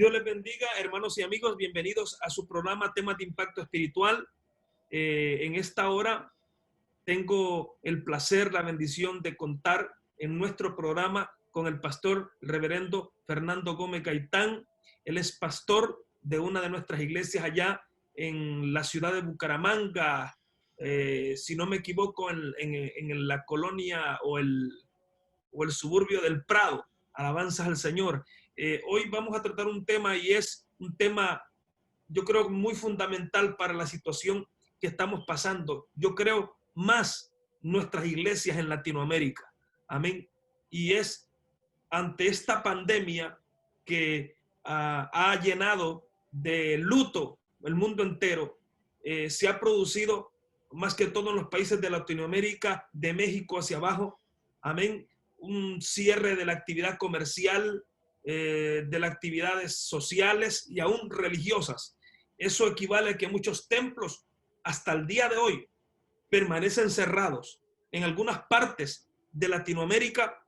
Dios les bendiga, hermanos y amigos. Bienvenidos a su programa Temas de Impacto Espiritual. En esta hora tengo el placer, la bendición de contar en nuestro programa con el pastor el reverendo Fernando Gómez Gaitán. Él es pastor de una de nuestras iglesias allá en la ciudad de Bucaramanga, si no me equivoco, en la colonia o el suburbio del Prado. Alabanzas al Señor. Hoy vamos a tratar un tema y es un tema, yo creo, muy fundamental para la situación que estamos pasando. Yo creo más nuestras iglesias en Latinoamérica. Amén. Y es ante esta pandemia que ha llenado de luto el mundo entero, se ha producido más que todo en los países de Latinoamérica, de México hacia abajo. Amén. Un cierre de la actividad comercial, de las actividades sociales y aún religiosas. Eso equivale a que muchos templos hasta el día de hoy permanecen cerrados. En algunas partes de Latinoamérica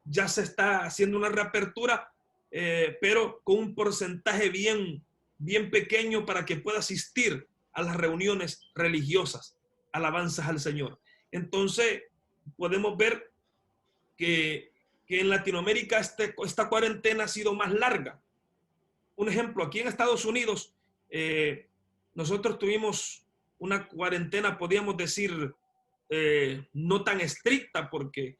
ya se está haciendo una reapertura, pero con un porcentaje bien pequeño para que pueda asistir a las reuniones religiosas. Alabanzas al Señor. Entonces podemos ver que en Latinoamérica esta cuarentena ha sido más larga. Un ejemplo, aquí en Estados Unidos, nosotros tuvimos una cuarentena, podríamos decir, no tan estricta, porque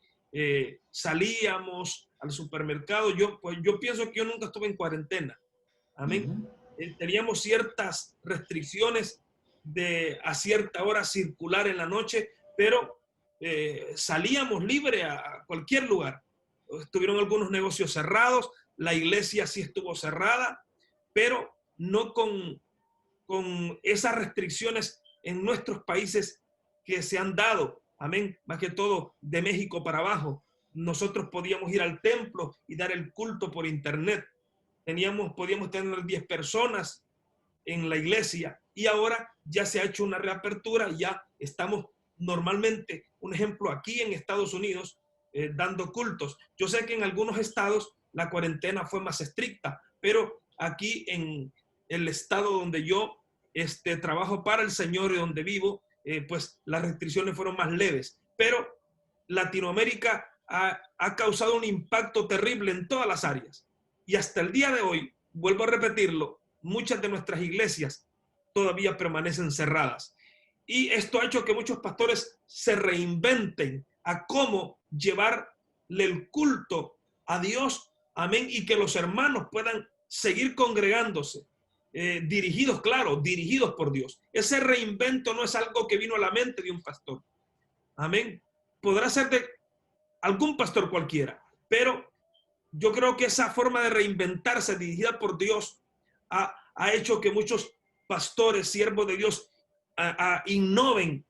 salíamos al supermercado. Yo pienso que yo nunca estuve en cuarentena. Amén. Teníamos ciertas restricciones a cierta hora circular en la noche, pero salíamos libre a cualquier lugar. Estuvieron algunos negocios cerrados, la iglesia sí estuvo cerrada, pero no con esas restricciones en nuestros países que se han dado. Amén. Más que todo de México para abajo. Nosotros podíamos ir al templo y dar el culto por internet. Podíamos tener 10 personas en la iglesia y ahora ya se ha hecho una reapertura, ya estamos normalmente, un ejemplo, aquí en Estados Unidos, dando cultos. Yo sé que en algunos estados la cuarentena fue más estricta, pero aquí en el estado donde yo trabajo para el Señor y donde vivo, pues las restricciones fueron más leves. Pero Latinoamérica ha causado un impacto terrible en todas las áreas. Y hasta el día de hoy, vuelvo a repetirlo, muchas de nuestras iglesias todavía permanecen cerradas. Y esto ha hecho que muchos pastores se reinventen a cómo llevarle el culto a Dios, amén, y que los hermanos puedan seguir congregándose, dirigidos por Dios. Ese reinvento no es algo que vino a la mente de un pastor, amén. Podrá ser de algún pastor cualquiera, pero yo creo que esa forma de reinventarse dirigida por Dios ha hecho que muchos pastores, siervos de Dios, innoven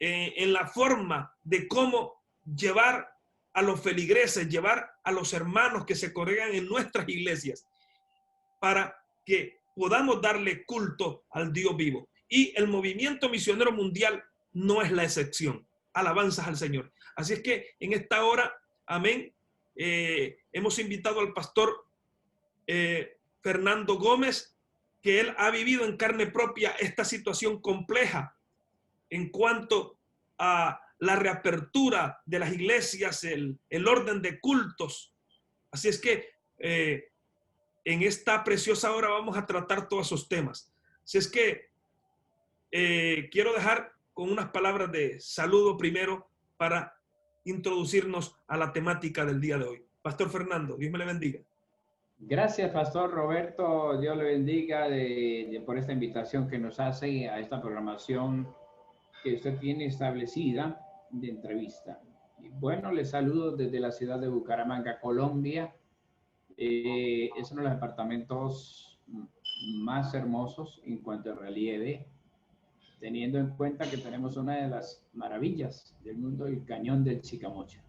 en la forma de cómo llevar a los feligreses, llevar a los hermanos que se congregan en nuestras iglesias para que podamos darle culto al Dios vivo. Y el movimiento misionero mundial no es la excepción. Alabanzas al Señor. Así es que en esta hora, amén, hemos invitado al pastor Fernando Gómez, que él ha vivido en carne propia esta situación compleja en cuanto a la reapertura de las iglesias, el orden de cultos. Así es que en esta preciosa hora vamos a tratar todos esos temas. Así es que quiero dejar con unas palabras de saludo primero para introducirnos a la temática del día de hoy. Pastor Fernando, Dios me le bendiga. Gracias, Pastor Roberto. Dios le bendiga por esta invitación que nos hace a esta programación que usted tiene establecida de entrevista. Y bueno, le saludo desde la ciudad de Bucaramanga, Colombia. Es uno de los departamentos más hermosos en cuanto a relieve, teniendo en cuenta que tenemos una de las maravillas del mundo, el Cañón del Chicamocha.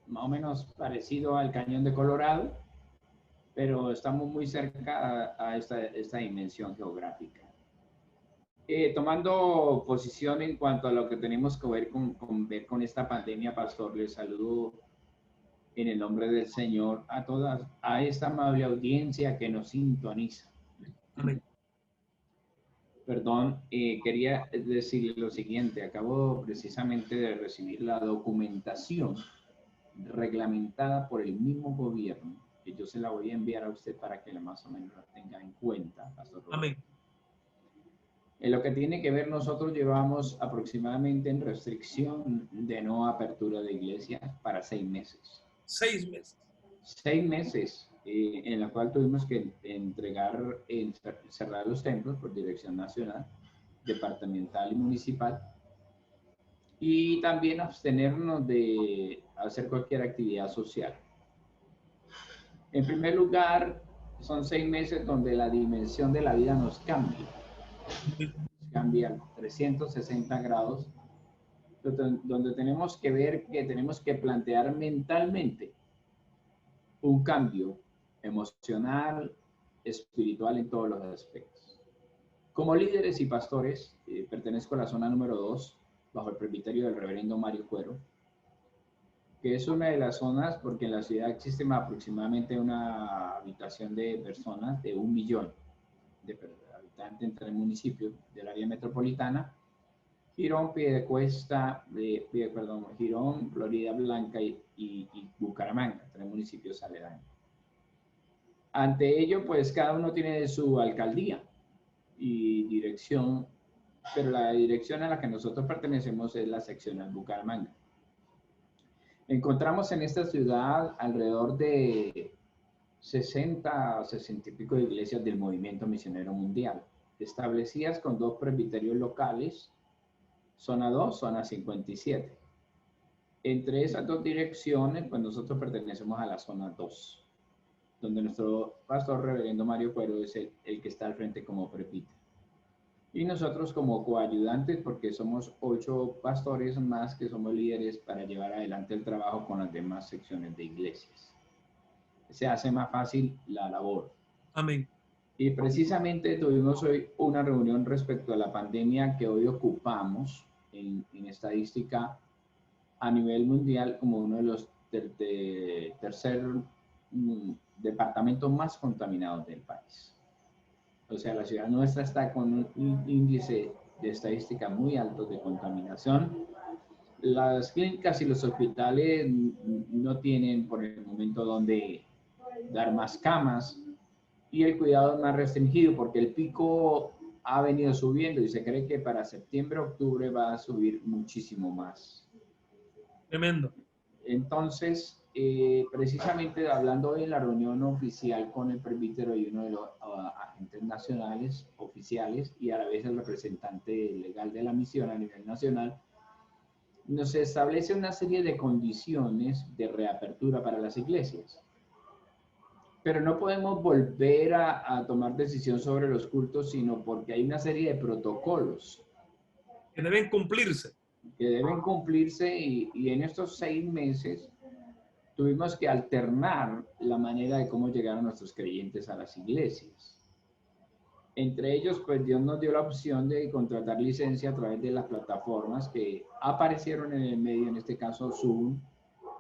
Más o menos parecido al Cañón de Colorado, pero estamos muy cerca a esta dimensión geográfica. Tomando posición en cuanto a lo que tenemos que ver con esta pandemia, Pastor, les saludo en el nombre del Señor a esta amable audiencia que nos sintoniza. Amén. Perdón, quería decirle lo siguiente. Acabo precisamente de recibir la documentación reglamentada por el mismo gobierno, que yo se la voy a enviar a usted para que más o menos la tenga en cuenta, Pastor Roberto. Amén. En lo que tiene que ver, nosotros llevamos aproximadamente en restricción de no apertura de iglesias para 6 meses. 6 meses. 6 meses en la cual tuvimos que entregar, cerrar los templos por dirección nacional, departamental y municipal, y también abstenernos de hacer cualquier actividad social. En primer lugar, son 6 meses donde la dimensión de la vida nos cambia. Cambia 360 grados, donde tenemos que ver que tenemos que plantear mentalmente un cambio emocional, espiritual en todos los aspectos. Como líderes y pastores, pertenezco a la zona número 2, bajo el presbiterio del reverendo Mario Cuero, que es una de las zonas, porque en la ciudad existe aproximadamente una habitación de personas de 1 millón de habitantes entre el municipio del área metropolitana, Girón, Girón, Florida Blanca y Bucaramanga, 3 municipios aledaños. Ante ello, pues cada uno tiene su alcaldía y dirección, pero la dirección a la que nosotros pertenecemos es la seccional Bucaramanga. Encontramos en esta ciudad alrededor de 60 y pico de iglesias del movimiento misionero mundial, establecidas con 2 presbiterios locales, zona 2, zona 57. Entre esas 2 direcciones, pues nosotros pertenecemos a la zona 2, donde nuestro pastor reverendo Mario Cuero es el que está al frente como presbítero. Y nosotros como coayudantes, porque somos 8 pastores más que somos líderes para llevar adelante el trabajo con las demás secciones de iglesias. Se hace más fácil la labor. Amén. Y precisamente tuvimos hoy una reunión respecto a la pandemia que hoy ocupamos en estadística a nivel mundial como uno de los tercer departamentos más contaminados del país. O sea, la ciudad nuestra está con un índice de estadística muy alto de contaminación. Las clínicas y los hospitales no tienen por el momento donde dar más camas y el cuidado es más restringido porque el pico ha venido subiendo y se cree que para septiembre, octubre va a subir muchísimo más. Tremendo. Entonces, precisamente hablando hoy en la reunión oficial con el presbítero y uno de los agentes nacionales oficiales y a la vez el representante legal de la misión a nivel nacional, nos establece una serie de condiciones de reapertura para las iglesias. Pero no podemos volver a tomar decisión sobre los cultos, sino porque hay una serie de protocolos que deben cumplirse. Y en estos 6 meses tuvimos que alternar la manera de cómo llegar a nuestros creyentes a las iglesias. Entre ellos, pues Dios nos dio la opción de contratar licencia a través de las plataformas que aparecieron en el medio, en este caso Zoom.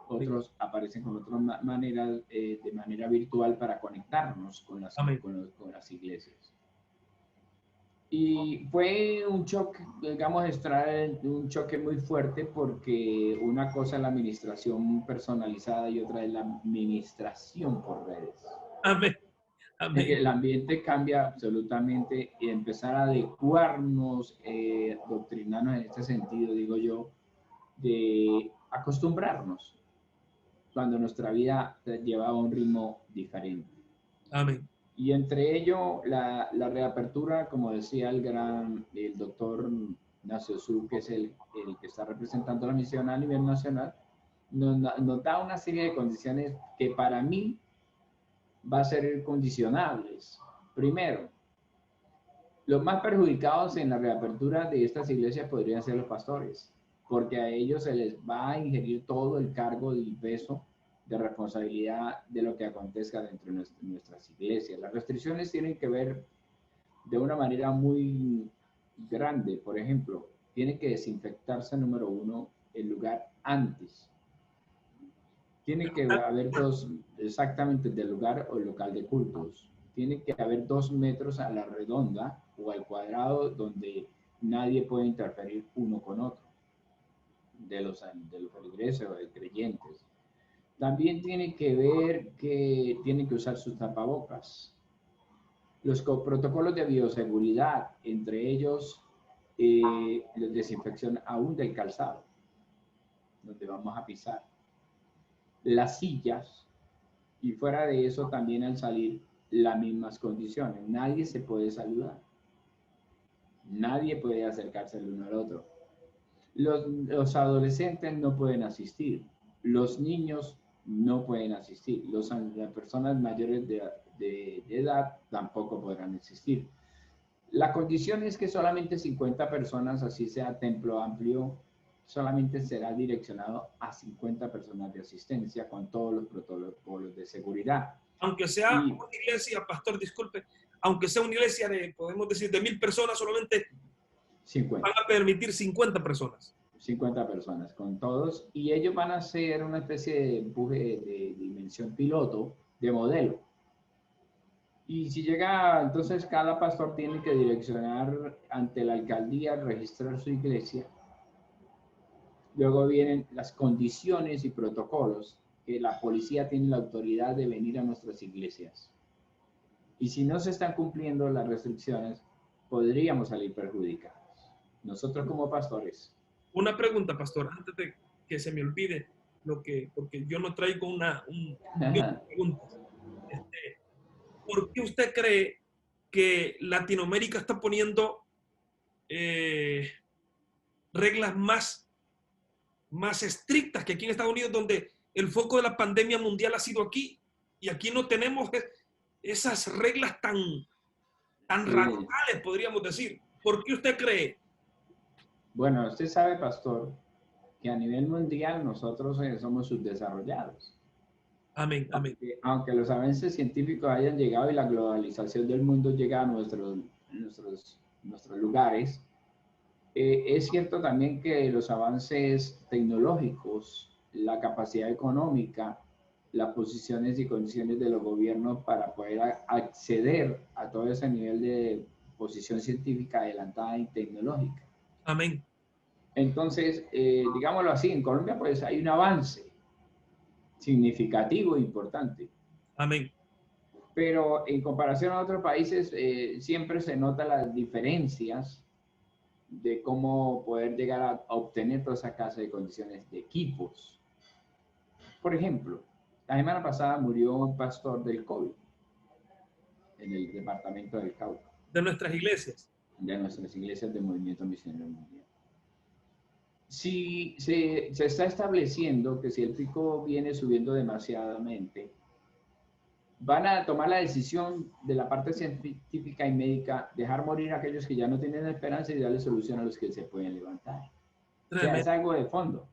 Otros aparecen con otras maneras, de manera virtual para conectarnos con las iglesias. Y fue un choque, digamos, un choque muy fuerte porque una cosa es la administración personalizada y otra es la administración por redes. Amén. Amén. El ambiente cambia absolutamente y empezar a adecuarnos, doctrinarnos en este sentido, digo yo, de acostumbrarnos cuando nuestra vida llevaba un ritmo diferente. Amén. Y entre ello, la reapertura, como decía el doctor Ignacio Su, que es el que está representando la misión a nivel nacional, nos da una serie de condiciones que para mí va a ser condicionables. Primero, los más perjudicados en la reapertura de estas iglesias podrían ser los pastores, porque a ellos se les va a ingerir todo el cargo y peso de responsabilidad de lo que acontezca dentro de nuestras iglesias. Las restricciones tienen que ver de una manera muy grande. Por ejemplo, tiene que desinfectarse, número 1, el lugar antes. Tiene que haber dos, exactamente, del lugar o local de cultos. Tiene que haber 2 metros a la redonda o al cuadrado donde nadie puede interferir uno con otro, de los feligreses o de creyentes. También tiene que ver que tienen que usar sus tapabocas. Los protocolos de bioseguridad, entre ellos la desinfección aún del calzado, donde vamos a pisar. Las sillas, y fuera de eso también al salir las mismas condiciones. Nadie se puede saludar. Nadie puede acercarse el uno al otro. Los adolescentes no pueden asistir. Los niños no pueden asistir. Las personas mayores de edad tampoco podrán asistir. La condición es que solamente 50 personas, así sea templo amplio, solamente será direccionado a 50 personas de asistencia con todos los protocolos de seguridad. Aunque sea una iglesia, pastor, disculpe, aunque sea una iglesia de, podemos decir, de 1000 personas, solamente 50. van a permitir 50 personas. 50 personas con todos, y ellos van a hacer una especie de empuje de dimensión piloto, de modelo. Y si llega, entonces cada pastor tiene que direccionar ante la alcaldía, registrar su iglesia. Luego vienen las condiciones y protocolos que la policía tiene la autoridad de venir a nuestras iglesias. Y si no se están cumpliendo las restricciones, podríamos salir perjudicados. Nosotros como pastores. Una pregunta, pastor, antes de que se me olvide porque yo no traigo una pregunta. ¿Por qué usted cree que Latinoamérica está poniendo reglas más estrictas que aquí en Estados Unidos, donde el foco de la pandemia mundial ha sido aquí, y aquí no tenemos esas reglas tan radicales, podríamos decir? ¿Por qué usted cree? Bueno, usted sabe, pastor, que a nivel mundial nosotros somos subdesarrollados. Amén, amén. Aunque los avances científicos hayan llegado y la globalización del mundo llega a nuestros lugares, es cierto también que los avances tecnológicos, la capacidad económica, las posiciones y condiciones de los gobiernos para poder acceder a todo ese nivel de posición científica adelantada y tecnológica. Amén. Entonces, digámoslo así, en Colombia pues hay un avance significativo e importante. Amén. Pero en comparación a otros países, siempre se notan las diferencias de cómo poder llegar a obtener toda esa clase de condiciones de equipos. Por ejemplo, la semana pasada murió un pastor del COVID en el departamento del Cauca. De nuestras iglesias. De nuestras iglesias del Movimiento Misionero Mundial. Si se está estableciendo que si el pico viene subiendo demasiadamente, van a tomar la decisión de la parte científica y médica, dejar morir a aquellos que ya no tienen esperanza y darle solución a los que se pueden levantar. O sea, es algo de fondo.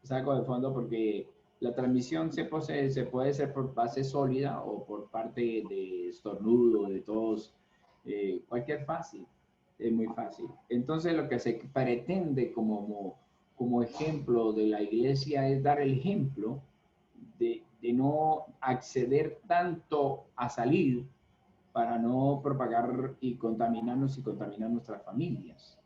Es algo de fondo porque la transmisión se puede hacer por base sólida o por parte de estornudo, de tos, cualquier fácil. Es muy fácil. Entonces, lo que se pretende como ejemplo de la iglesia es dar el ejemplo de no acceder tanto a salir para no propagar y contaminarnos y contaminar nuestras familias.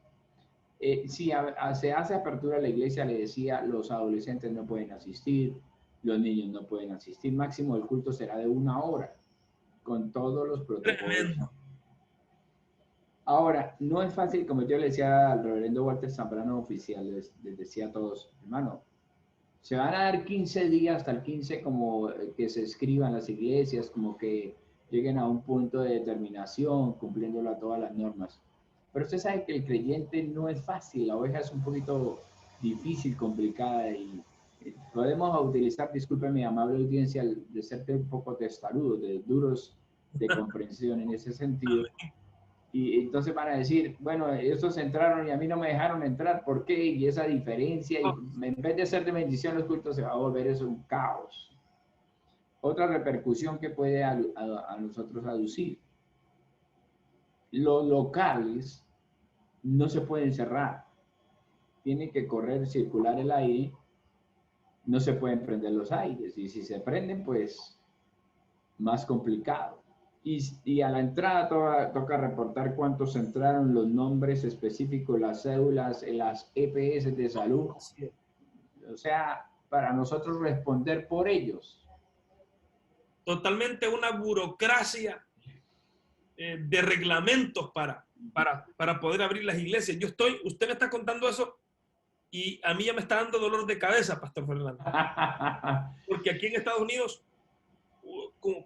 Si se hace apertura a la iglesia, le decía, los adolescentes no pueden asistir, los niños no pueden asistir, máximo el culto será de 1 hora, con todos los protocolos. Tremendo. Ahora, no es fácil, como yo le decía al reverendo Walter Zambrano, oficial, les decía a todos, hermano, se van a dar 15 días hasta el 15 como que se escriban las iglesias, como que lleguen a un punto de determinación, cumpliéndolo a todas las normas. Pero usted sabe que el creyente no es fácil, la oveja es un poquito difícil, complicada y podemos utilizar, disculpe mi amable audiencia, de ser un poco testarudos, de duros de comprensión en ese sentido. Y entonces van a decir, bueno, estos entraron y a mí no me dejaron entrar, ¿por qué? Y esa diferencia, y en vez de ser de bendición los cultos se va a volver eso un caos. Otra repercusión que puede a nosotros aducir. Los locales no se pueden cerrar. Tiene que correr, circular el aire no se pueden prender los aires. Y si se prenden, pues más complicado. Y a la entrada toca reportar cuántos entraron, los nombres específicos, las cédulas, las EPS de salud. O sea, para nosotros responder por ellos. Totalmente una burocracia de reglamentos para poder abrir las iglesias. Usted me está contando eso y a mí ya me está dando dolor de cabeza, Pastor Fernando. Porque aquí en Estados Unidos,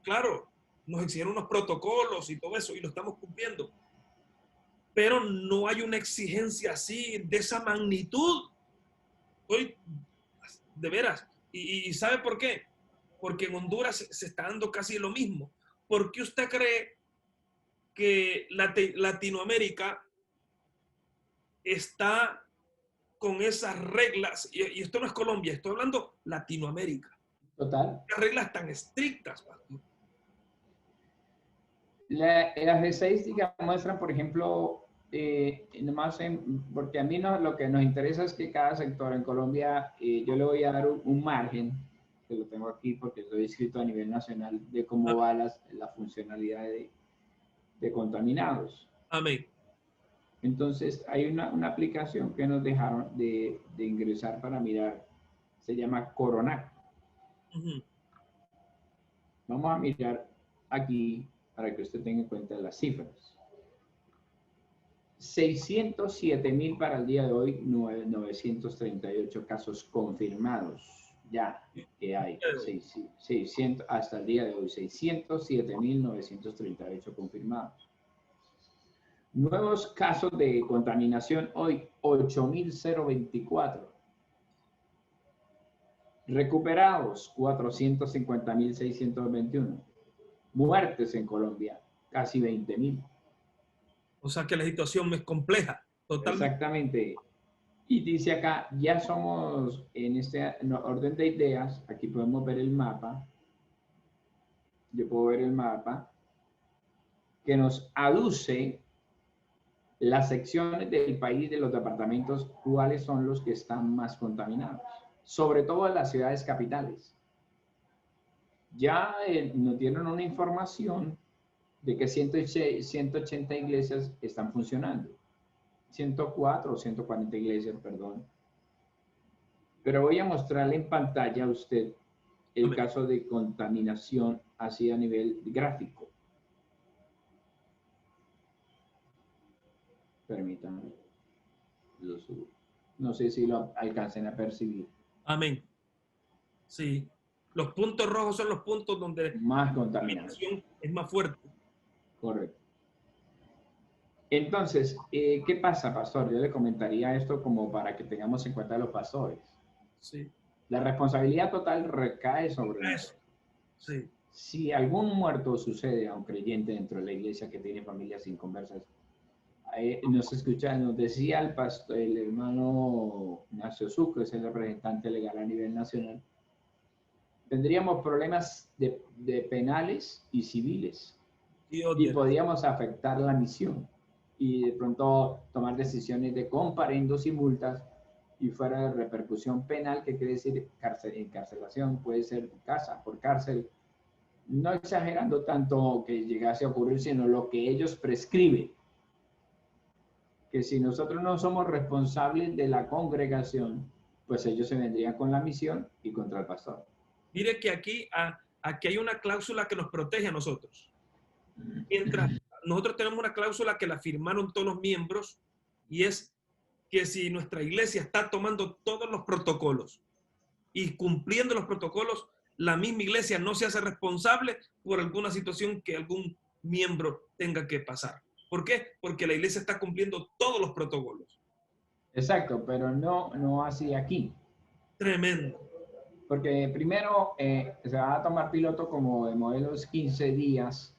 claro, nos exigieron unos protocolos y todo eso y lo estamos cumpliendo. Pero no hay una exigencia así, de esa magnitud. De veras. ¿Y sabe por qué? Porque en Honduras se está dando casi lo mismo. ¿Por qué usted cree que Latinoamérica está con esas reglas? Y esto no es Colombia, estoy hablando Latinoamérica. Total. Las reglas tan estrictas, pastor. Las estadísticas muestran, por ejemplo, porque a mí lo que nos interesa es que cada sector en Colombia, yo le voy a dar un margen, que lo tengo aquí porque estoy inscrito a nivel nacional, de cómo va la funcionalidad de contaminados. Amén. Entonces, hay una aplicación que nos dejaron de ingresar para mirar, se llama Coronac. Vamos a mirar aquí para que usted tenga en cuenta las cifras. 607,000 para el día de hoy, 938 casos confirmados ya que hay. 600, hasta el día de hoy, 607,938 confirmados. Nuevos casos de contaminación hoy, 8,024. Recuperados, 450,621. Muertes en Colombia, casi 20,000. O sea que la situación es compleja, totalmente. Exactamente. Y dice acá, ya somos en este orden de ideas, aquí podemos ver el mapa. Yo puedo ver el mapa que nos aduce las secciones del país, de los departamentos, cuáles son los que están más contaminados, sobre todo en las ciudades capitales. Ya nos dieron una información de que 180 iglesias están funcionando. 104 o 140 iglesias, perdón. Pero voy a mostrarle en pantalla a usted el caso de contaminación así a nivel gráfico. Permítanme. Lo subo. No sé si lo alcancen a percibir. Amén. Sí. Los puntos rojos son los puntos donde más contaminación es más fuerte. Correcto. Entonces, ¿qué pasa, pastor? Yo le comentaría esto como para que tengamos en cuenta a los pastores. Sí. La responsabilidad total recae sobre nosotros. Sí. Si algún muerto sucede a un creyente dentro de la iglesia que tiene familias inconversas, nos decía el pastor, el hermano Ignacio Sucre, es el representante legal a nivel nacional, tendríamos problemas de penales y civiles y podríamos afectar la misión y de pronto tomar decisiones de comparendos y multas y fuera de repercusión penal, que quiere decir encarcelación, puede ser casa por cárcel, no exagerando tanto que llegase a ocurrir, sino lo que ellos prescriben. Que si nosotros no somos responsables de la congregación, pues ellos se vendrían con la misión y contra el pastor. Mire que aquí hay una cláusula que nos protege a nosotros. Mientras nosotros tenemos una cláusula que la firmaron todos los miembros y es que si nuestra iglesia está tomando todos los protocolos y cumpliendo los protocolos, la misma iglesia no se hace responsable por alguna situación que algún miembro tenga que pasar. ¿Por qué? Porque la iglesia está cumpliendo todos los protocolos. Exacto, pero no así aquí. Tremendo. Porque primero se va a tomar piloto como de modelos 15 días,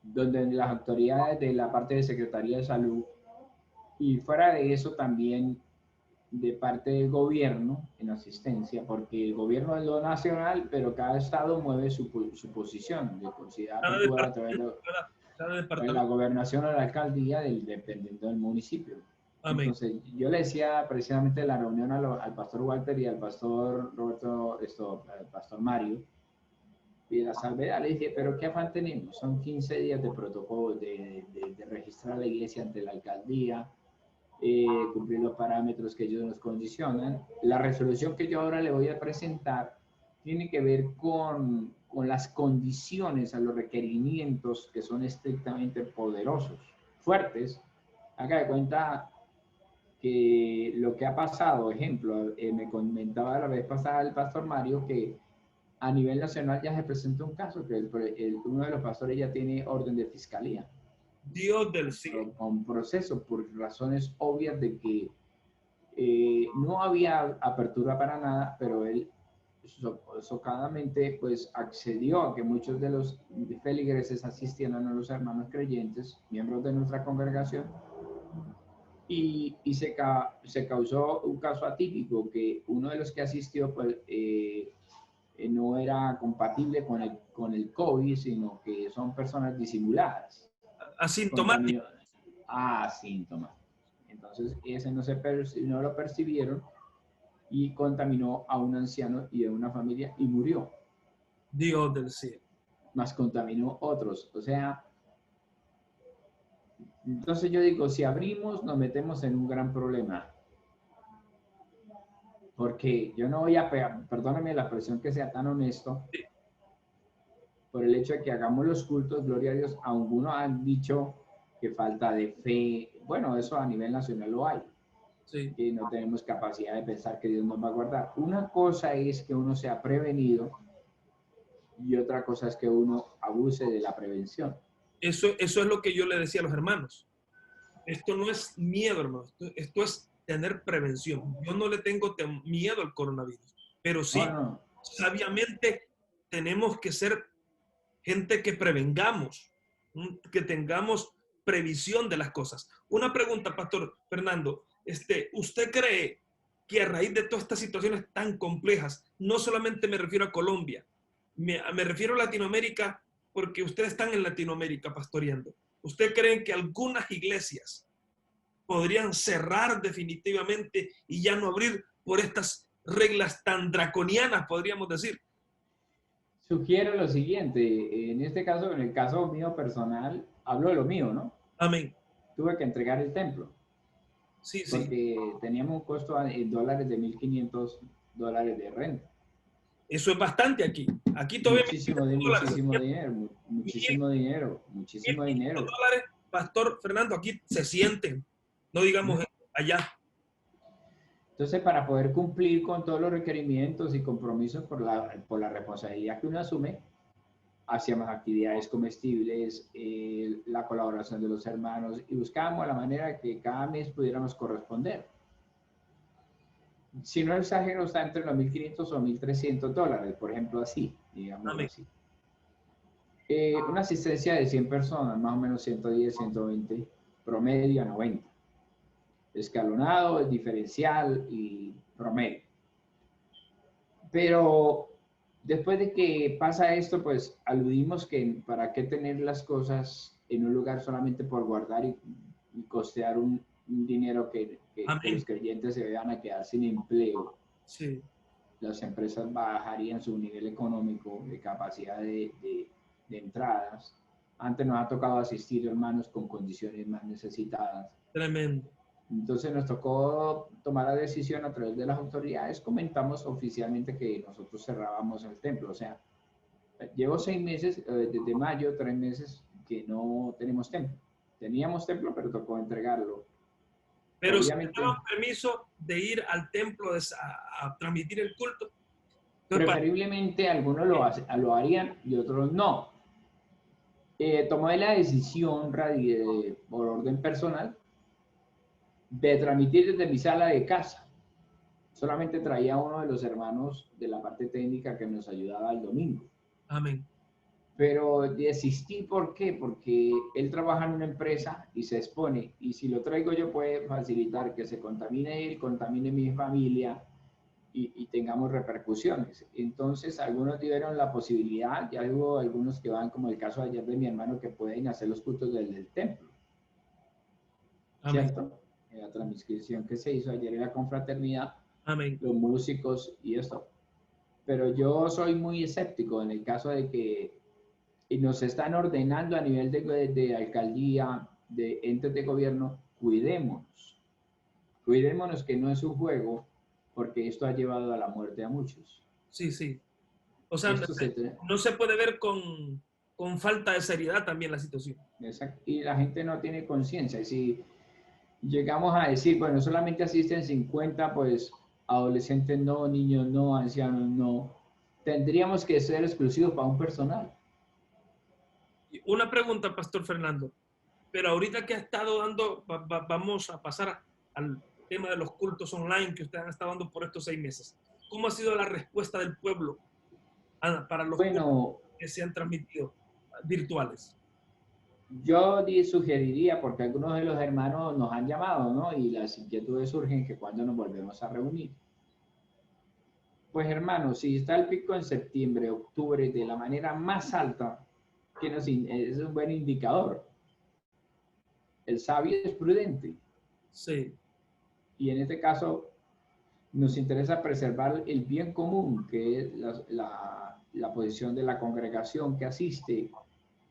donde las autoridades de la parte de Secretaría de Salud y fuera de eso también de parte del gobierno en asistencia, porque el gobierno es lo nacional, pero cada estado mueve su posición de considerar a través de la gobernación o la alcaldía, dependiendo del municipio. Amén. Entonces, yo le decía precisamente en la reunión al pastor Walter y al pastor Roberto, al pastor Mario, y la salvedad, le dije, pero ¿qué afán tenemos? Son 15 días de protocolo, de registrar la iglesia ante la alcaldía, cumplir los parámetros que ellos nos condicionan. La resolución que yo ahora le voy a presentar tiene que ver con las condiciones a los requerimientos que son estrictamente poderosos, fuertes. Haga de cuenta que lo que ha pasado, ejemplo, me comentaba la vez pasada el pastor Mario que a nivel nacional ya se presentó un caso que uno de los pastores ya tiene orden de fiscalía. Dios del cielo. Con proceso por razones obvias de que no había apertura para nada, pero él socadamente pues accedió a que muchos de los feligreses asistieran a los hermanos creyentes, miembros de nuestra congregación, y se causó un caso atípico que uno de los que asistió pues no era compatible con el COVID, sino que son personas disimuladas. Asintomático. Asíntomas. Entonces, ese no lo percibieron y contaminó a un anciano y a una familia y murió. Dios del cielo. Más contaminó otros. O sea, entonces yo digo, si abrimos, nos metemos en un gran problema. Porque yo no voy a pegar, perdóname la expresión que sea tan honesto, por el hecho de que hagamos los cultos, gloria a Dios, algunos han dicho que falta de fe. Bueno, eso a nivel nacional lo hay. Sí. Que no tenemos capacidad de pensar que Dios nos va a guardar. Una cosa es que uno sea prevenido y otra cosa es que uno abuse de la prevención. Eso es lo que yo le decía a los hermanos. Esto no es miedo, hermano. Esto es tener prevención. Yo no le tengo miedo al coronavirus, pero sí, sabiamente tenemos que ser gente que prevengamos, que tengamos previsión de las cosas. Una pregunta, Pastor Fernando. ¿Usted cree que a raíz de todas estas situaciones tan complejas, no solamente me refiero a Colombia, me refiero a Latinoamérica, porque ustedes están en Latinoamérica pastoreando, ¿usted cree que algunas iglesias podrían cerrar definitivamente y ya no abrir por estas reglas tan draconianas, podríamos decir? Sugiero lo siguiente, en este caso, en el caso mío personal, hablo de lo mío, ¿no? Amén. Tuve que entregar el templo. Sí, porque teníamos un costo en dólares de $1,500 de renta. Eso es bastante aquí. Aquí todavía muchísimo dinero. $1,500, Pastor Fernando, aquí se sienten, no digamos allá. Entonces, para poder cumplir con todos los requerimientos y compromisos por la responsabilidad que uno asume, hacíamos actividades comestibles, la colaboración de los hermanos y buscábamos la manera que cada mes pudiéramos corresponder. Si no exagero, está entre los $1,500 o $1,300, por ejemplo, así, digamos así. Una asistencia de 100 personas, más o menos 110, 120, promedio a 90. Escalonado, diferencial y promedio. Pero después de que pasa esto, pues aludimos que para qué tener las cosas en un lugar solamente por guardar y costear un dinero que los creyentes se vayan a quedar sin empleo. Sí. Las empresas bajarían su nivel económico de capacidad de entradas. Antes nos ha tocado asistir hermanos con condiciones más necesitadas. Tremendo. Entonces nos tocó tomar la decisión a través de las autoridades. Comentamos oficialmente que nosotros cerrábamos el templo. O sea, llevo 6 meses, desde mayo, 3 meses que no tenemos templo. Teníamos templo, pero tocó entregarlo. Pero obviamente, si daban permiso de ir al templo a transmitir el culto. Preferiblemente algunos lo harían y otros no. Tomé la decisión por orden personal de transmitir desde mi sala de casa. Solamente traía uno de los hermanos de la parte técnica que nos ayudaba el domingo. Amén. Pero desistí, ¿por qué? Porque él trabaja en una empresa y se expone, y si lo traigo yo puede facilitar que se contamine él, contamine mi familia y tengamos repercusiones. Entonces algunos tuvieron la posibilidad, ya hubo algunos que van, como el caso ayer de mi hermano, que pueden hacer los cultos desde el templo. Amén. ¿Cierto? la transmisión que se hizo ayer en la confraternidad, Amén. los músicos y esto. Pero yo soy muy escéptico en el caso de que nos están ordenando a nivel de alcaldía, de entes de gobierno, cuidémonos. Cuidémonos que no es un juego, porque esto ha llevado a la muerte a muchos. Sí, sí. O sea, Esto se, no se puede ver con falta de seriedad también la situación. y la gente no tiene conciencia. Y si llegamos a decir, bueno, solamente asisten 50, pues adolescentes no, niños no, ancianos no, tendríamos que ser exclusivos para un personal. Una pregunta, Pastor Fernando, pero ahorita que ha estado dando, vamos a pasar al tema de los cultos online que ustedes han estado dando por estos 6 meses. ¿Cómo ha sido la respuesta del pueblo para los cultos Bueno, que se han transmitido virtuales? yo sugeriría, porque algunos de los hermanos nos han llamado, ¿no? Y las inquietudes surgen que cuando nos volvemos a reunir. Pues hermanos, si está el pico en septiembre, octubre, de la manera más alta, es un buen indicador. El sabio es prudente. Sí. Y en este caso nos interesa preservar el bien común, que es la posición de la congregación que asiste.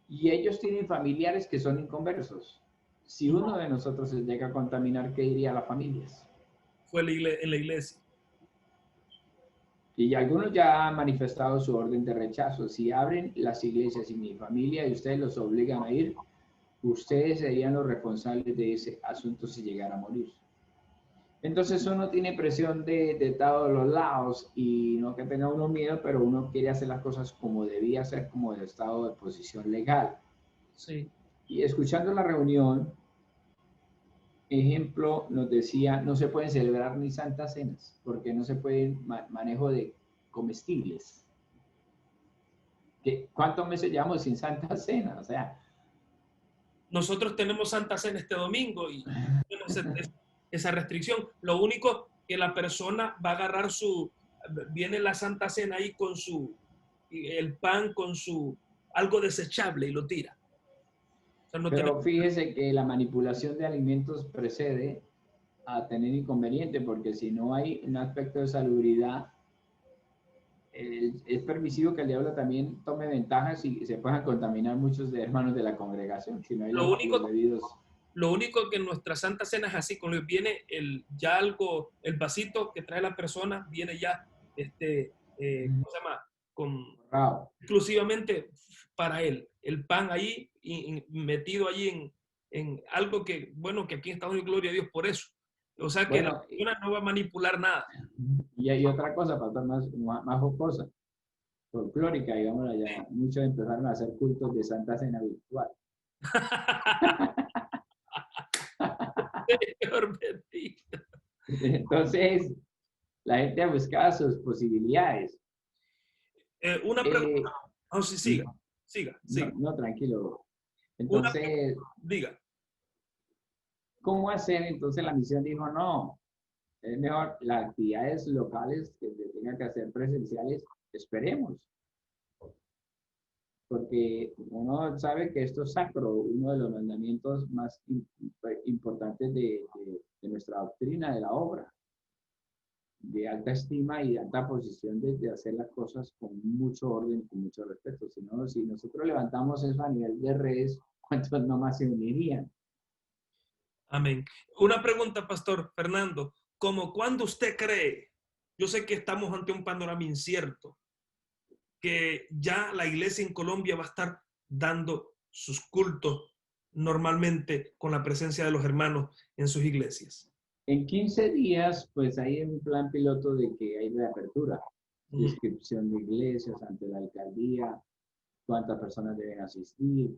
Y ellos tienen familiares que son inconversos. Si uno de nosotros se llega a contaminar, ¿qué diría a las familias? Fue en la iglesia. Y algunos ya han manifestado su orden de rechazo. Si abren las iglesias y mi familia y ustedes los obligan a ir, ustedes serían los responsables de ese asunto si llegara a morir. Entonces uno tiene presión de todos los lados y no que tenga uno miedo, pero uno quiere hacer las cosas como debía ser, como el estado de posición legal. Sí. Y escuchando la reunión, ejemplo, nos decía, no se pueden celebrar ni santas cenas, porque no se puede manejo de comestibles. ¿Cuántos meses llevamos sin Santa Cena? O sea, nosotros tenemos Santa Cena este domingo y tenemos esa restricción. Lo único que la persona va a agarrar viene la Santa Cena ahí con el pan con algo desechable y lo tira. O sea, no pero fíjese que la manipulación de alimentos precede a tener inconveniente, porque si no hay un aspecto de salubridad, es permisivo que el diablo también tome ventajas y se puedan contaminar muchos de hermanos de la congregación, si no hay los debidos. Lo único que en nuestra Santa Cena es así, cuando viene el vasito que trae la persona, viene ya, ¿cómo se llama? Exclusivamente para él. El pan ahí, metido allí en algo que, bueno, que aquí en Estados Unidos, gloria a Dios por eso. O sea que la persona no va a manipular nada. Y hay otra cosa, pastor, más jocosa, folclórica, digamos, allá muchos empezaron a hacer cultos de Santa Cena virtual. Entonces, la gente buscaba sus posibilidades. Una pregunta. Oh, sí, siga. No, tranquilo. Entonces, diga. ¿Cómo hacer? Entonces la misión dijo, no, es mejor las actividades locales que se tengan que hacer presenciales, esperemos. Porque uno sabe que esto es sacro, uno de los mandamientos más importantes de nuestra doctrina, de la obra, de alta estima y de alta posición de hacer las cosas con mucho orden, con mucho respeto. Si nosotros levantamos eso a nivel de redes, ¿cuántos nomás se unirían? Amén. Una pregunta, Pastor Fernando. ¿Cómo cuándo usted cree? Yo sé que estamos ante un panorama incierto, que ya la iglesia en Colombia va a estar dando sus cultos normalmente con la presencia de los hermanos en sus iglesias. En 15 días, pues hay un plan piloto de que hay reapertura, inscripción de iglesias ante la alcaldía, cuántas personas deben asistir.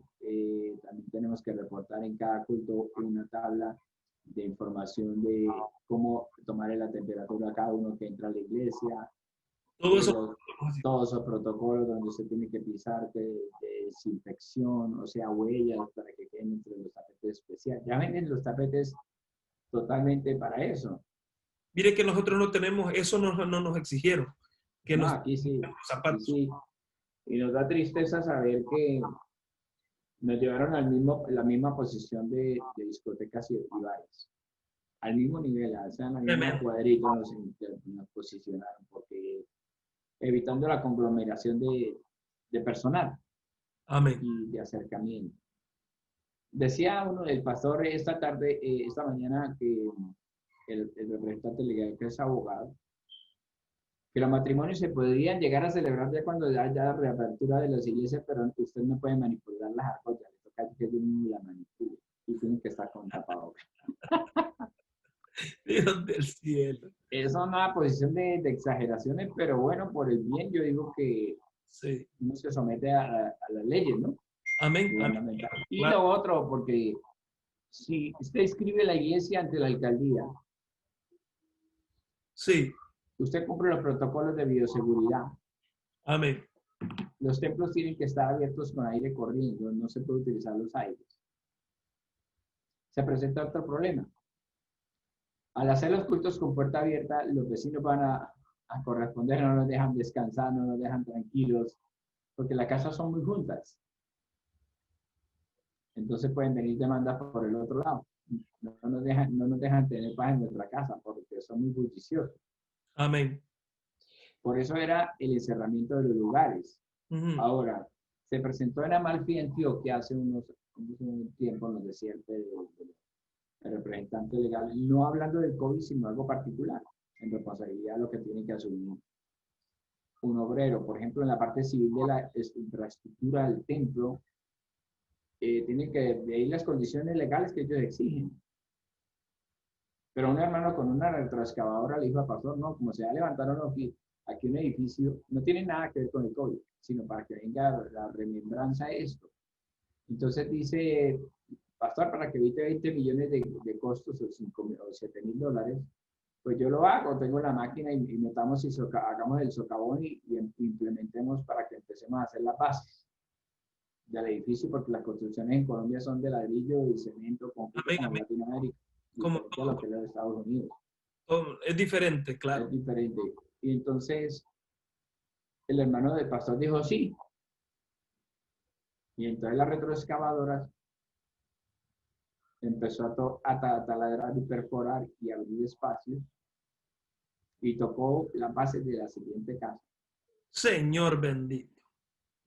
También tenemos que reportar en cada culto una tabla de información de cómo tomar la temperatura a cada uno que entra a la iglesia. Todos esos protocolos donde se tiene que pisar de desinfección, o sea, huellas para que queden entre los tapetes especiales. Ya venden los tapetes totalmente para eso. Mire que nosotros no tenemos, eso no nos exigieron. Que no, aquí sí, zapatos. Aquí sí. Y nos da tristeza saber que nos llevaron la misma posición de discotecas y bares. al mismo nivel, o sea, en la misma cuadrito nos posicionaron, porque evitando la conglomeración de personal Amén. y de acercamiento. Decía uno, el pastor esta tarde, esta mañana, que el representante legal, que es abogado, que los matrimonios se podrían llegar a celebrar ya cuando haya reapertura de las iglesias, pero usted no puede manipular las argollas, le toca que yo mismo la manipule y tiene que estar con tapabocas. Dios del cielo. Es una posición de exageraciones, pero bueno, por el bien yo digo que sí. uno se somete a las leyes, ¿no? Amén. Amén. Y lo otro, porque si usted inscribe la iglesia ante la alcaldía, sí. Usted cumple los protocolos de bioseguridad. Amén. Los templos tienen que estar abiertos con aire corriendo, no se puede utilizar los aires. Se presenta otro problema. Al hacer los cultos con puerta abierta, los vecinos van a corresponder, no nos dejan descansar, no nos dejan tranquilos, porque las casas son muy juntas. Entonces pueden venir demandas por el otro lado. No nos dejan tener paz en nuestra casa, porque son muy bulliciosos. Amén. Por eso era el encerramiento de los lugares. Ahora, se presentó en Amalfi, Antioquia, hace un tiempo, nos decía el representante legal, no hablando del COVID, sino algo particular, en responsabilidad de lo que tiene que asumir un obrero. Por ejemplo, en la parte civil de la infraestructura del templo, tiene que ver las condiciones legales que ellos exigen. Pero un hermano con una retroexcavadora le dijo al pastor, no, como se ya levantaron aquí un edificio, no tiene nada que ver con el COVID, sino para que venga la remembranza de esto. Entonces dice, pastor, para que evite 20 millones de costos o 5.000 o 7.000 dólares, pues yo lo hago, tengo la máquina y metamos y hagamos el socavón y implementemos para que empecemos a hacer las bases del edificio, porque las construcciones en Colombia son de ladrillo y cemento, concreto, como en Latinoamérica, diferente a lo que es de Estados Unidos. Es diferente, claro. Es diferente. Y entonces el hermano del pastor dijo sí. Y entonces las retroexcavadoras empezó a taladrar y perforar y abrir espacios y tocó la base de la siguiente casa. Señor bendito.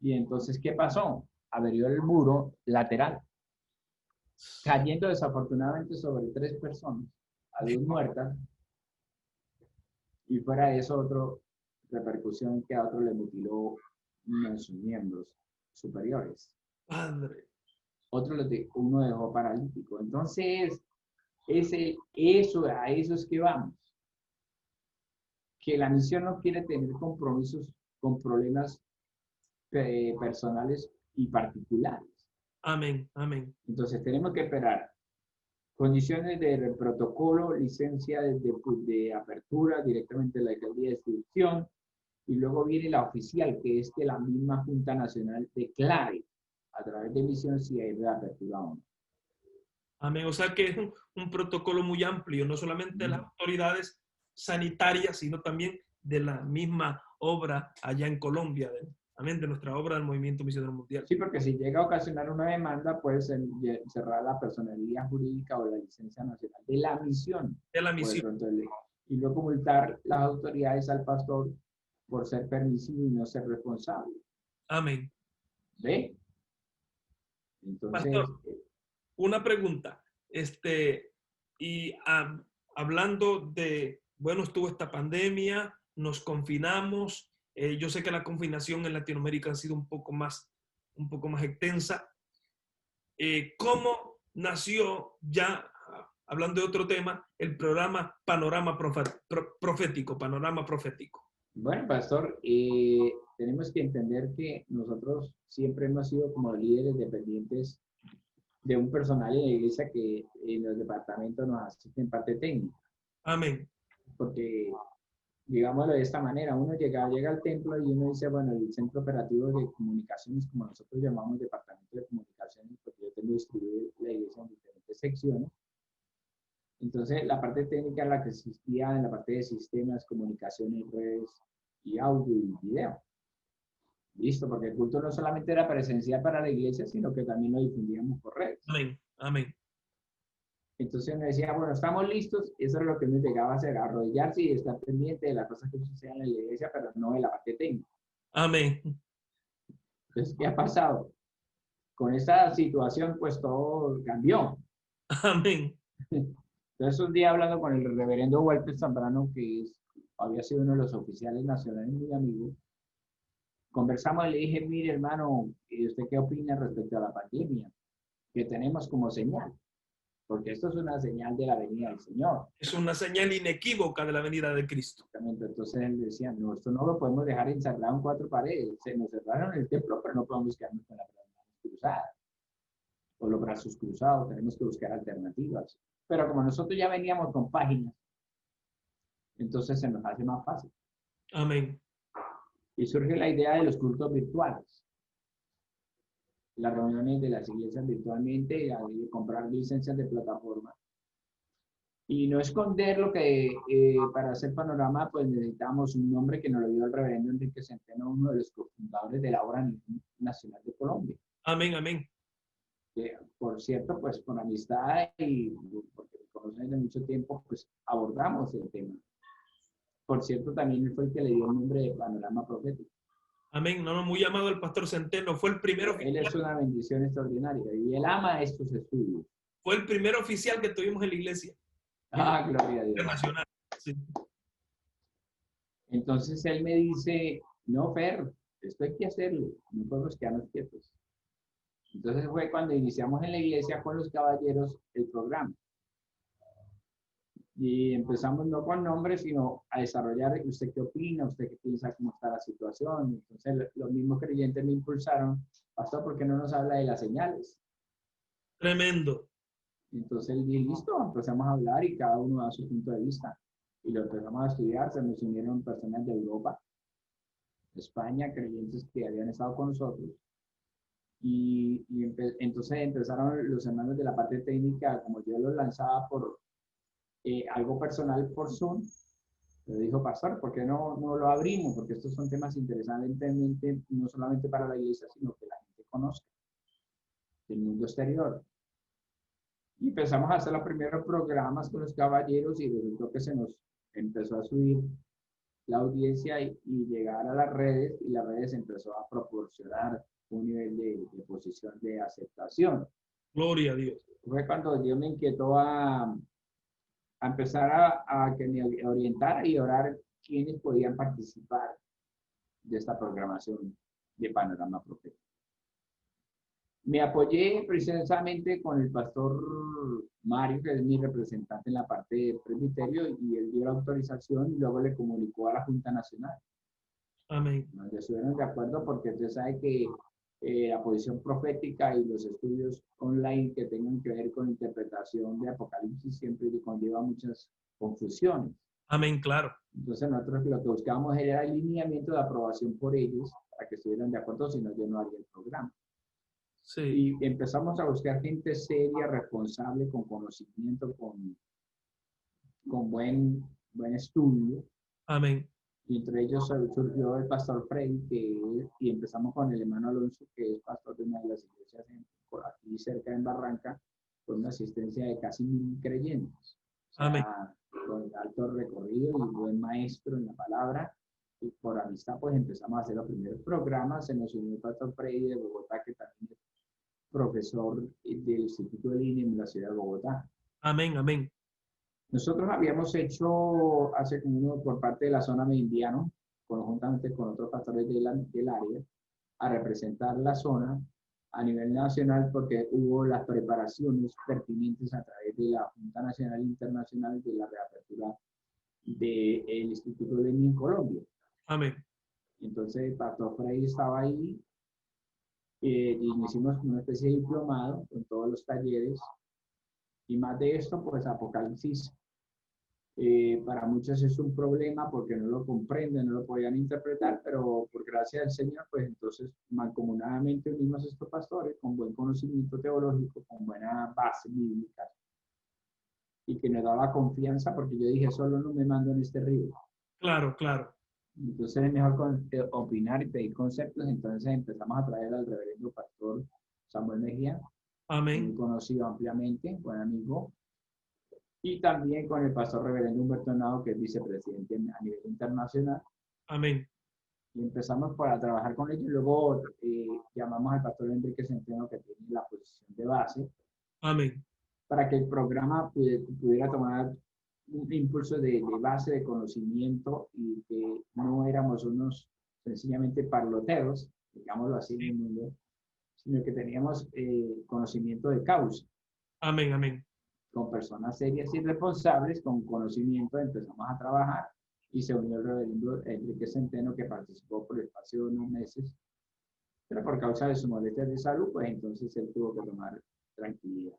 Y entonces, ¿qué pasó? Averió el muro lateral, cayendo desafortunadamente sobre 3 personas, a 2 muertas, y fuera de eso, otra repercusión que a otro le mutiló uno de sus miembros superiores. Padre. Uno dejó paralítico. Entonces, a eso es que vamos. Que la misión no quiere tener compromisos con problemas personales y particulares. Amén, amén. Entonces, tenemos que esperar condiciones de protocolo, licencia de apertura directamente de la alcaldía de distribución, y luego viene la oficial, que es que la misma Junta Nacional declare a través de misión si hay reapertura o no. Amén. O sea que es un protocolo muy amplio, no solamente de las autoridades sanitarias, sino también de la misma obra allá en Colombia, amén, de nuestra obra del Movimiento Misionero Mundial. Sí, porque si llega a ocasionar una demanda, puede cerrar la personalidad jurídica o la licencia nacional de la misión. De la misión. Y luego multar las autoridades al pastor por ser permisivo y no ser responsable. Amén. ¿Ve? Entonces, pastor, una pregunta. Hablando de, bueno, estuvo esta pandemia, nos confinamos. Yo sé que la confinación en Latinoamérica ha sido un poco más extensa. ¿Cómo nació ya, hablando de otro tema, el programa Panorama Profético? Bueno, pastor, tenemos que entender que nosotros siempre hemos sido como líderes dependientes de un personal en la iglesia que en los departamentos nos asiste en parte técnica. Amén. Porque, digámoslo de esta manera, uno llega al templo y uno dice, bueno, el centro operativo de comunicaciones, como nosotros llamamos departamento de comunicaciones, porque yo tengo distribuido la iglesia en diferentes secciones. Entonces, la parte técnica es la que existía en la parte de sistemas, comunicaciones, redes y audio y video. Listo, porque el culto no solamente era presencial para la iglesia, sino que también lo difundíamos por redes. Amén, amén. Entonces me decía, bueno, estamos listos. Eso es lo que me llegaba a hacer, arrodillarse y estar pendiente de las cosas que suceden en la iglesia, pero no de la parte técnica. Amén. Entonces, ¿qué ha pasado? Con esta situación, pues todo cambió. Amén. Entonces, un día hablando con el reverendo Walter Zambrano, había sido uno de los oficiales nacionales muy amigos, conversamos y le dije, mire hermano, ¿y usted qué opina respecto a la pandemia que tenemos como señal? Porque esto es una señal de la venida del Señor. Es una señal inequívoca de la venida de Cristo. Entonces él decía, no, esto no lo podemos dejar encerrado en cuatro paredes. Se nos cerraron el templo, pero no podemos quedarnos con las manos cruzadas o los brazos cruzados. Tenemos que buscar alternativas. Pero como nosotros ya veníamos con páginas, entonces se nos hace más fácil. Amén. Y surge la idea de los cultos virtuales. Las reuniones de las iglesias virtualmente, de comprar licencias de plataforma. Y no esconder lo que para hacer panorama, pues necesitamos un nombre que nos lo dio el reverendo Enrique Centeno, uno de los cofundadores de la Obra Nacional de Colombia. Amén, amén. Por cierto, pues con amistad y porque me conocen de mucho tiempo, pues abordamos el tema. Por cierto, también fue el que le dio el nombre de Panorama Profético. Amén. No, no, muy amado el pastor Centeno. Fue el primer Él oficial. es una bendición extraordinaria y él ama estos estudios. Fue el primer oficial que tuvimos en la iglesia. Ah, gloria a Dios. Internacional. Sí. Entonces él me dice, no, Fer, esto hay que hacerlo, no podemos quedarnos quietos. Entonces fue cuando iniciamos en la iglesia con los caballeros el programa. Y empezamos no con nombres, sino a desarrollar usted qué opina, usted qué piensa, cómo está la situación. Entonces los mismos creyentes me impulsaron, pastor, ¿por qué no nos habla de las señales? Tremendo. Entonces él dijo, listo, empezamos a hablar y cada uno da su punto de vista. Y lo empezamos a estudiar, se nos unieron personas de Europa, de España, creyentes que habían estado con nosotros. Entonces empezaron los hermanos de la parte técnica, como yo los lanzaba por algo personal por Zoom, le dijo, pastor, ¿por qué no lo abrimos? Porque estos son temas interesantes no solamente para la iglesia, sino que la gente conozca del mundo exterior. Y empezamos a hacer los primeros programas con los caballeros y resultó que se nos empezó a subir la audiencia y llegar a las redes, y las redes empezó a proporcionar un nivel de posición de aceptación. Gloria a Dios. Fue cuando Dios me inquietó a empezar a que me orientara y orar quiénes podían participar de esta programación de Panorama Profético. Me apoyé precisamente con el pastor Mario, que es mi representante en la parte de presbiterio, y él dio la autorización y luego le comunicó a la Junta Nacional. Amén. Nos estuvieron de acuerdo porque usted sabe que la posición profética y los estudios online que tengan que ver con interpretación de Apocalipsis siempre conlleva muchas confusiones. Amén, claro. Entonces nosotros lo que buscábamos era el lineamiento de aprobación por ellos para que estuvieran de acuerdo, si no yo no haría el programa. Sí. Y empezamos a buscar gente seria, responsable, con conocimiento, con buen estudio. Amén. Y entre ellos surgió el pastor Frey, y empezamos con el hermano Alonso, que es pastor de una de las iglesias aquí cerca en Barranca, con una asistencia de casi 1000 creyentes. O sea, Amén. con alto recorrido y buen maestro en la palabra. Y por amistad, pues empezamos a hacer los primeros programas. Se nos unió el pastor Frey de Bogotá, que también es profesor del Instituto de Línea en la ciudad de Bogotá. Amén, amén. Nosotros habíamos hecho hace como uno por parte de la zona meridiano, conjuntamente con otros pastores del área, a representar la zona a nivel nacional, porque hubo las preparaciones pertinentes a través de la Junta Nacional e Internacional de la reapertura del Instituto de Línea en Colombia. Amén. Entonces el pastor Frey estaba ahí, y hicimos una especie de diplomado con todos los talleres. Y más de esto, pues Apocalipsis para muchos es un problema porque no lo comprenden, no lo podían interpretar, pero por gracia del Señor, pues entonces mancomunadamente unimos a estos pastores con buen conocimiento teológico, con buena base bíblica, y que nos daba confianza, porque yo dije, solo no me mando en este río. Claro, claro. Entonces es mejor opinar y pedir conceptos. Entonces empezamos a traer al reverendo pastor Samuel Mejía, Amén. muy conocido ampliamente, buen amigo, y también con el pastor reverendo Humberto Henao, que es vicepresidente a nivel internacional. Amén. Y empezamos para trabajar con ellos. Luego llamamos al pastor Enrique Centeno, que tiene la posición de base, Amén. para que el programa pudiera tomar un impulso de base de conocimiento y que no éramos unos sencillamente parloteros, digámoslo así en el mundo, sino que teníamos conocimiento de causa. Amén, amén. Con personas serias y responsables, con conocimiento, empezamos a trabajar y se unió el reverendo Enrique Centeno, que participó por el espacio de unos meses, pero por causa de sus molestias de salud, pues entonces él tuvo que tomar tranquilidad.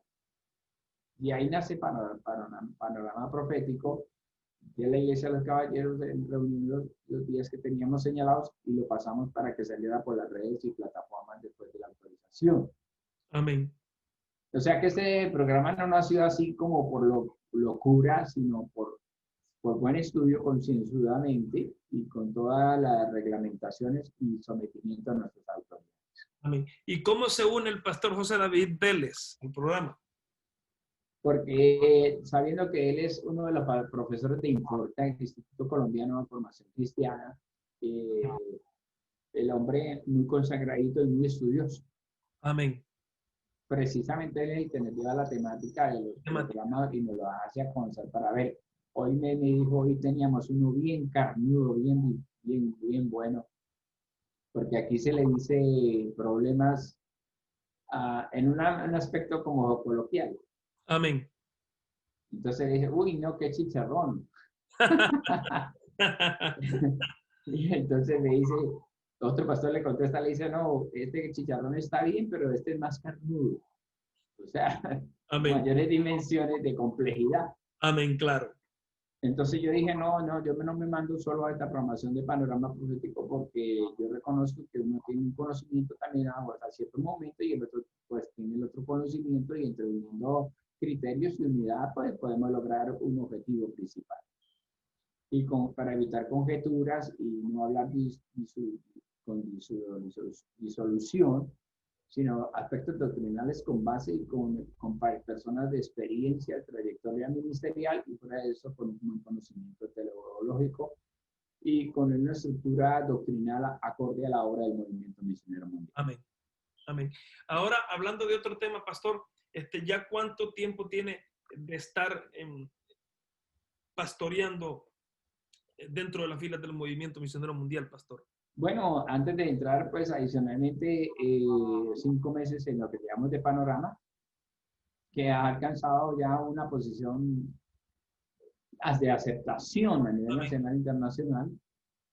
Y ahí nace Panorama Profético, de la Iglesia de los Caballeros, reunidos los días que teníamos señalados y lo pasamos para que saliera por las redes y plataformas después de la autorización. Amén. O sea que este programa no ha sido así como por locura, sino por buen estudio concienzudamente y con todas las reglamentaciones y sometimiento a nuestras autoridades. Amén. ¿Y cómo se une el pastor José David Vélez al programa? Porque sabiendo que él es uno de los profesores de Inforta, el Instituto Colombiano de Formación Cristiana, el hombre muy consagradito y muy estudioso. Amén. Precisamente él es el que nos lleva la temática de los programas y nos lo hace a conocer para ver. Hoy me dijo, hoy teníamos uno bien carnudo, bien bueno, porque aquí se le dice problemas en un aspecto como coloquial. Amén. Entonces le dije, uy, no, qué chicharrón. Y entonces le dice, otro pastor le contesta, le dice, no, este chicharrón está bien, pero este es más carnudo. O sea, Amén. mayores dimensiones de complejidad. Amén, claro. Entonces yo dije, no, yo no me mando solo a esta programación de Panorama Profético porque yo reconozco que uno tiene un conocimiento también a cierto momento y el otro pues tiene el otro conocimiento y entre uniendo criterios y unidad pues podemos lograr un objetivo principal. Y para evitar conjeturas y no hablar con disolución, sino aspectos doctrinales con base y con personas de experiencia, trayectoria ministerial y fuera de eso con un conocimiento teológico y con una estructura doctrinal acorde a la obra del movimiento misionero mundial. Amén. Amén. Ahora, hablando de otro tema, pastor, ¿ya cuánto tiempo tiene de estar pastoreando dentro de las filas del movimiento misionero mundial, pastor? Bueno, antes de entrar, pues adicionalmente 5 meses en lo que llamamos de Panorama, que ha alcanzado ya una posición de aceptación a nivel nacional e internacional,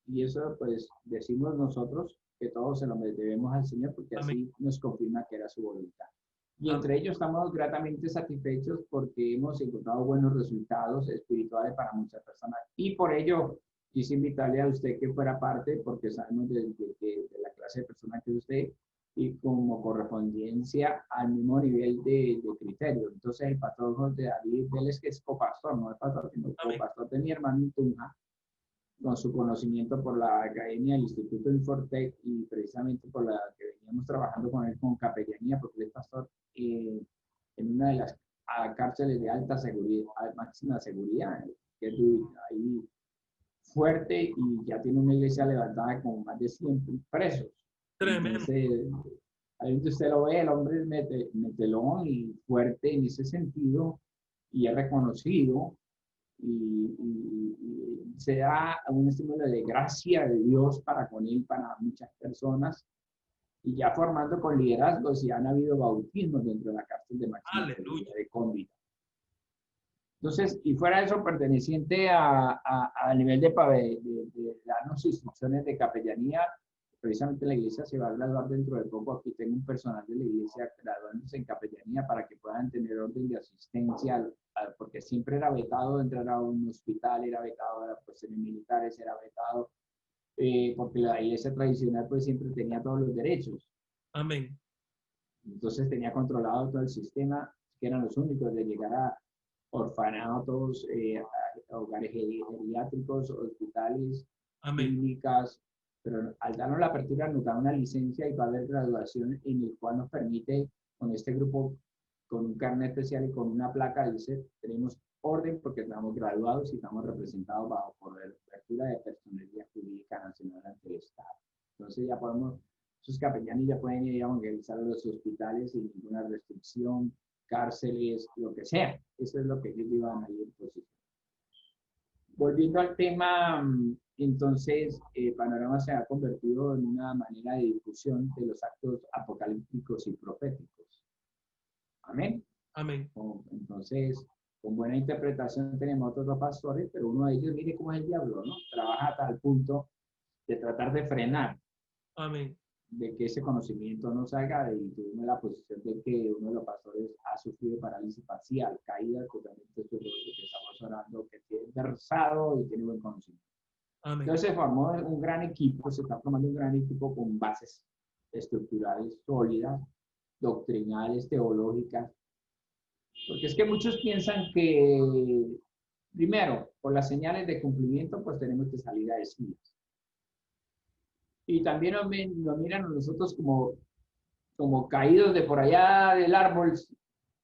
y eso pues decimos nosotros que todos se lo debemos al Señor porque así nos confirma que era su voluntad. Y entre ellos estamos gratamente satisfechos porque hemos encontrado buenos resultados espirituales para muchas personas. Y por ello quise invitarle a usted que fuera parte, porque sabemos de la clase de persona que es usted y como correspondencia al mismo nivel de criterio. Entonces el pastor José David Vélez, que es copastor, no es pastor, sino copastor de mi hermano en Tunja, con su conocimiento por la academia del Instituto Infortec y precisamente por la que veníamos trabajando con él con capellanía, porque él es pastor en una de las cárceles de alta seguridad, máxima seguridad, que es ahí fuerte y ya tiene una iglesia levantada con más de 100 presos. Tremendo. Entonces, ahí usted lo ve, el hombre es metelón y fuerte en ese sentido y es reconocido y se da un estímulo de gracia de Dios para con él, para muchas personas, y ya formando con liderazgos y han habido bautismos dentro de la cárcel de máxima seguridad de Cóndita. Entonces, y fuera de eso, perteneciente a nivel de darnos instrucciones de capellanía, precisamente la iglesia se va a graduar dentro de poco. Aquí tengo un personal de la iglesia graduándose en capellanía para que puedan tener orden de asistencia, porque siempre era vetado entrar a un hospital, era vetado pues, en militares, era vetado, porque la iglesia tradicional pues siempre tenía todos los derechos. Amén. Entonces tenía controlado todo el sistema, que eran los únicos de llegar a orfanatos, hogares geriátricos, hospitales, clínicas, pero al darnos la apertura nos da una licencia y va a haber graduación en el cual nos permite con este grupo, con un carnet especial y con una placa, dice, tenemos orden porque estamos graduados y estamos representados bajo cobertura de personería jurídica nacional ante el Estado. Entonces ya podemos, esos capellanes ya pueden ir a evangelizar a los hospitales sin ninguna restricción, cárceles, lo que sea. Eso es lo que ellos iban a ir en posición. Volviendo al tema, entonces, Panorama se ha convertido en una manera de difusión de los actos apocalípticos y proféticos. Amén. Amén. Entonces, con buena interpretación tenemos otros dos pastores, pero uno de ellos, mire cómo es el diablo, ¿no? Trabaja a tal punto de tratar de frenar. Amén. De que ese conocimiento no salga, y tuvimos la posición de que uno de los pastores ha sufrido parálisis facial, caída totalmente sobre lo que estamos orando, que tiene versado y tiene buen conocimiento. Amén. Entonces se formó un gran equipo, se está formando un gran equipo con bases estructurales sólidas, doctrinales, teológicas, porque es que muchos piensan que, primero, por las señales de cumplimiento, pues tenemos que salir a decir. Y también nos miran a nosotros como caídos de por allá del árbol,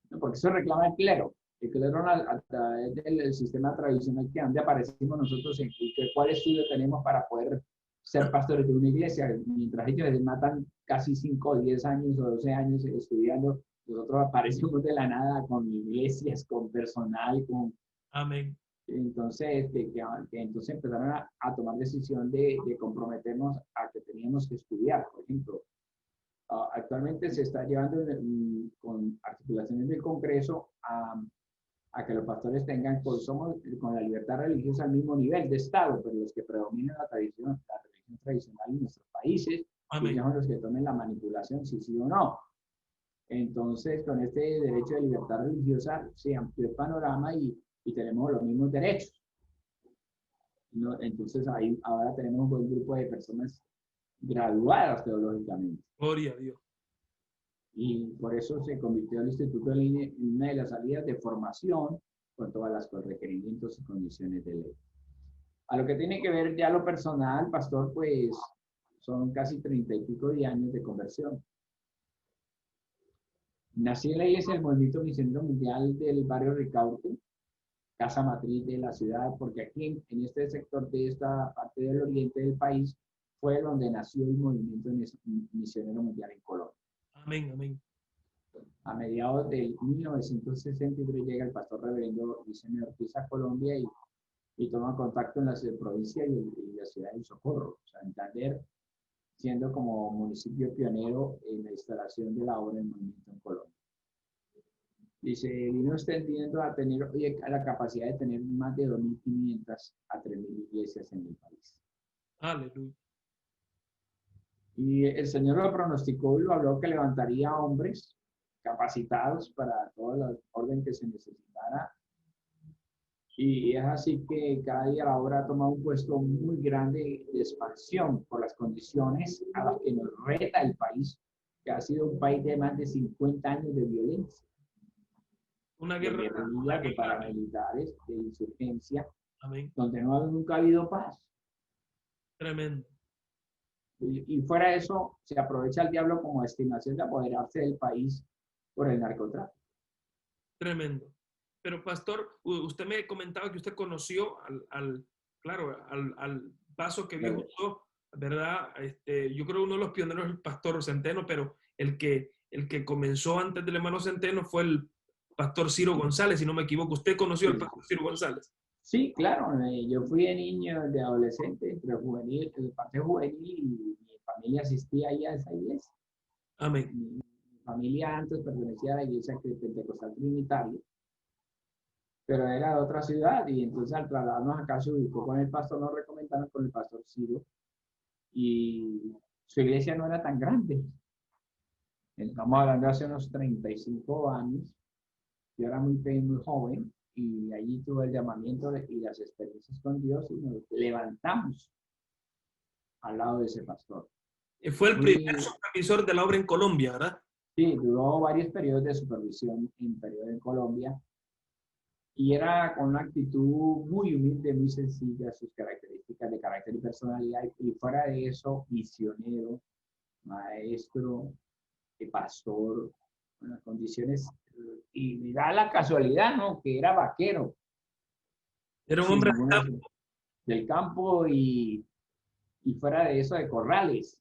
¿no? Porque eso reclama el clero. El clero a través del sistema tradicional que donde aparecimos nosotros en cuál estudio tenemos para poder ser pastores de una iglesia. Mientras ellos les matan casi 5, 10 años o 12 años estudiando, nosotros aparecemos de la nada con iglesias, con personal, con... Amén. Entonces, entonces empezaron a tomar decisión de comprometernos a que teníamos que estudiar. Por ejemplo, actualmente se está llevando con articulaciones del Congreso a que los pastores tengan, pues somos con la libertad religiosa al mismo nivel de Estado, pero los que predominan la religión tradicional en nuestros países, ellos son los que tomen la manipulación, si sí o no. Entonces, con este derecho de libertad religiosa se amplió el panorama y tenemos los mismos derechos. ¿No? Entonces, ahí ahora tenemos un buen grupo de personas graduadas teológicamente. Gloria a Dios. Y por eso se convirtió el Instituto de Línea en una de las salidas de formación con todas las requerimientos y condiciones de ley. A lo que tiene que ver ya lo personal, pastor, pues son casi 30 y pico de años de conversión. Nací en la iglesia del Movimiento Misionero Mundial del barrio Ricaurte, casa matriz de la ciudad, porque aquí en este sector de esta parte del oriente del país fue donde nació el Movimiento Misionero Mundial en Colombia. Amén, amén. A mediados del 1963 llega el pastor reverendo Vicente Ortiz a Colombia y toma contacto en la provincia y la ciudad de Socorro, Santander, siendo como municipio pionero en la instalación de la obra del movimiento en Colombia. Dice, vino extendiendo a tener la capacidad de tener más de 2.500 a 3.000 iglesias en el país. Aleluya. Y el Señor lo pronosticó y lo habló que levantaría hombres capacitados para todo el orden que se necesitara. Y es así que cada día la obra ha tomado un puesto muy grande de expansión por las condiciones a las que nos reta el país, que ha sido un país de más de 50 años de violencia. Una guerra. De paramilitares, de insurgencia, amén, donde nunca ha habido paz. Tremendo. Y fuera de eso, se aprovecha el diablo como estimación de apoderarse del país por el narcotráfico. Tremendo. Pero, pastor, usted me comentaba que usted conoció al paso que Dios usó, ¿verdad? Yo creo que uno de los pioneros es el pastor Centeno, pero el que comenzó antes del hermano Centeno fue el pastor Ciro González, si no me equivoco. ¿Usted conoció al pastor Ciro González? Sí, claro. Yo fui de niño, de adolescente, pero juvenil, el parte juvenil, y mi familia asistía ahí a esa iglesia. Amén. Mi familia antes pertenecía a la iglesia pentecostal trinitaria, pero era de otra ciudad, y entonces al trasladarnos acá se ubicó con el pastor, nos recomendaron con el pastor Ciro, y su iglesia no era tan grande. Estamos hablando de hace unos 35 años, yo era muy joven, y allí tuve el llamamiento y las experiencias con Dios, y nos levantamos al lado de ese pastor. Fue el primer supervisor de la obra en Colombia, ¿verdad? Sí, duró varios periodos de supervisión en Colombia, y era con una actitud muy humilde, muy sencilla, sus características de carácter y personalidad, y fuera de eso, misionero, maestro, pastor, unas condiciones, y da la casualidad, ¿no?, que era vaquero. Era un sin hombre ninguna, del campo y fuera de eso de corrales,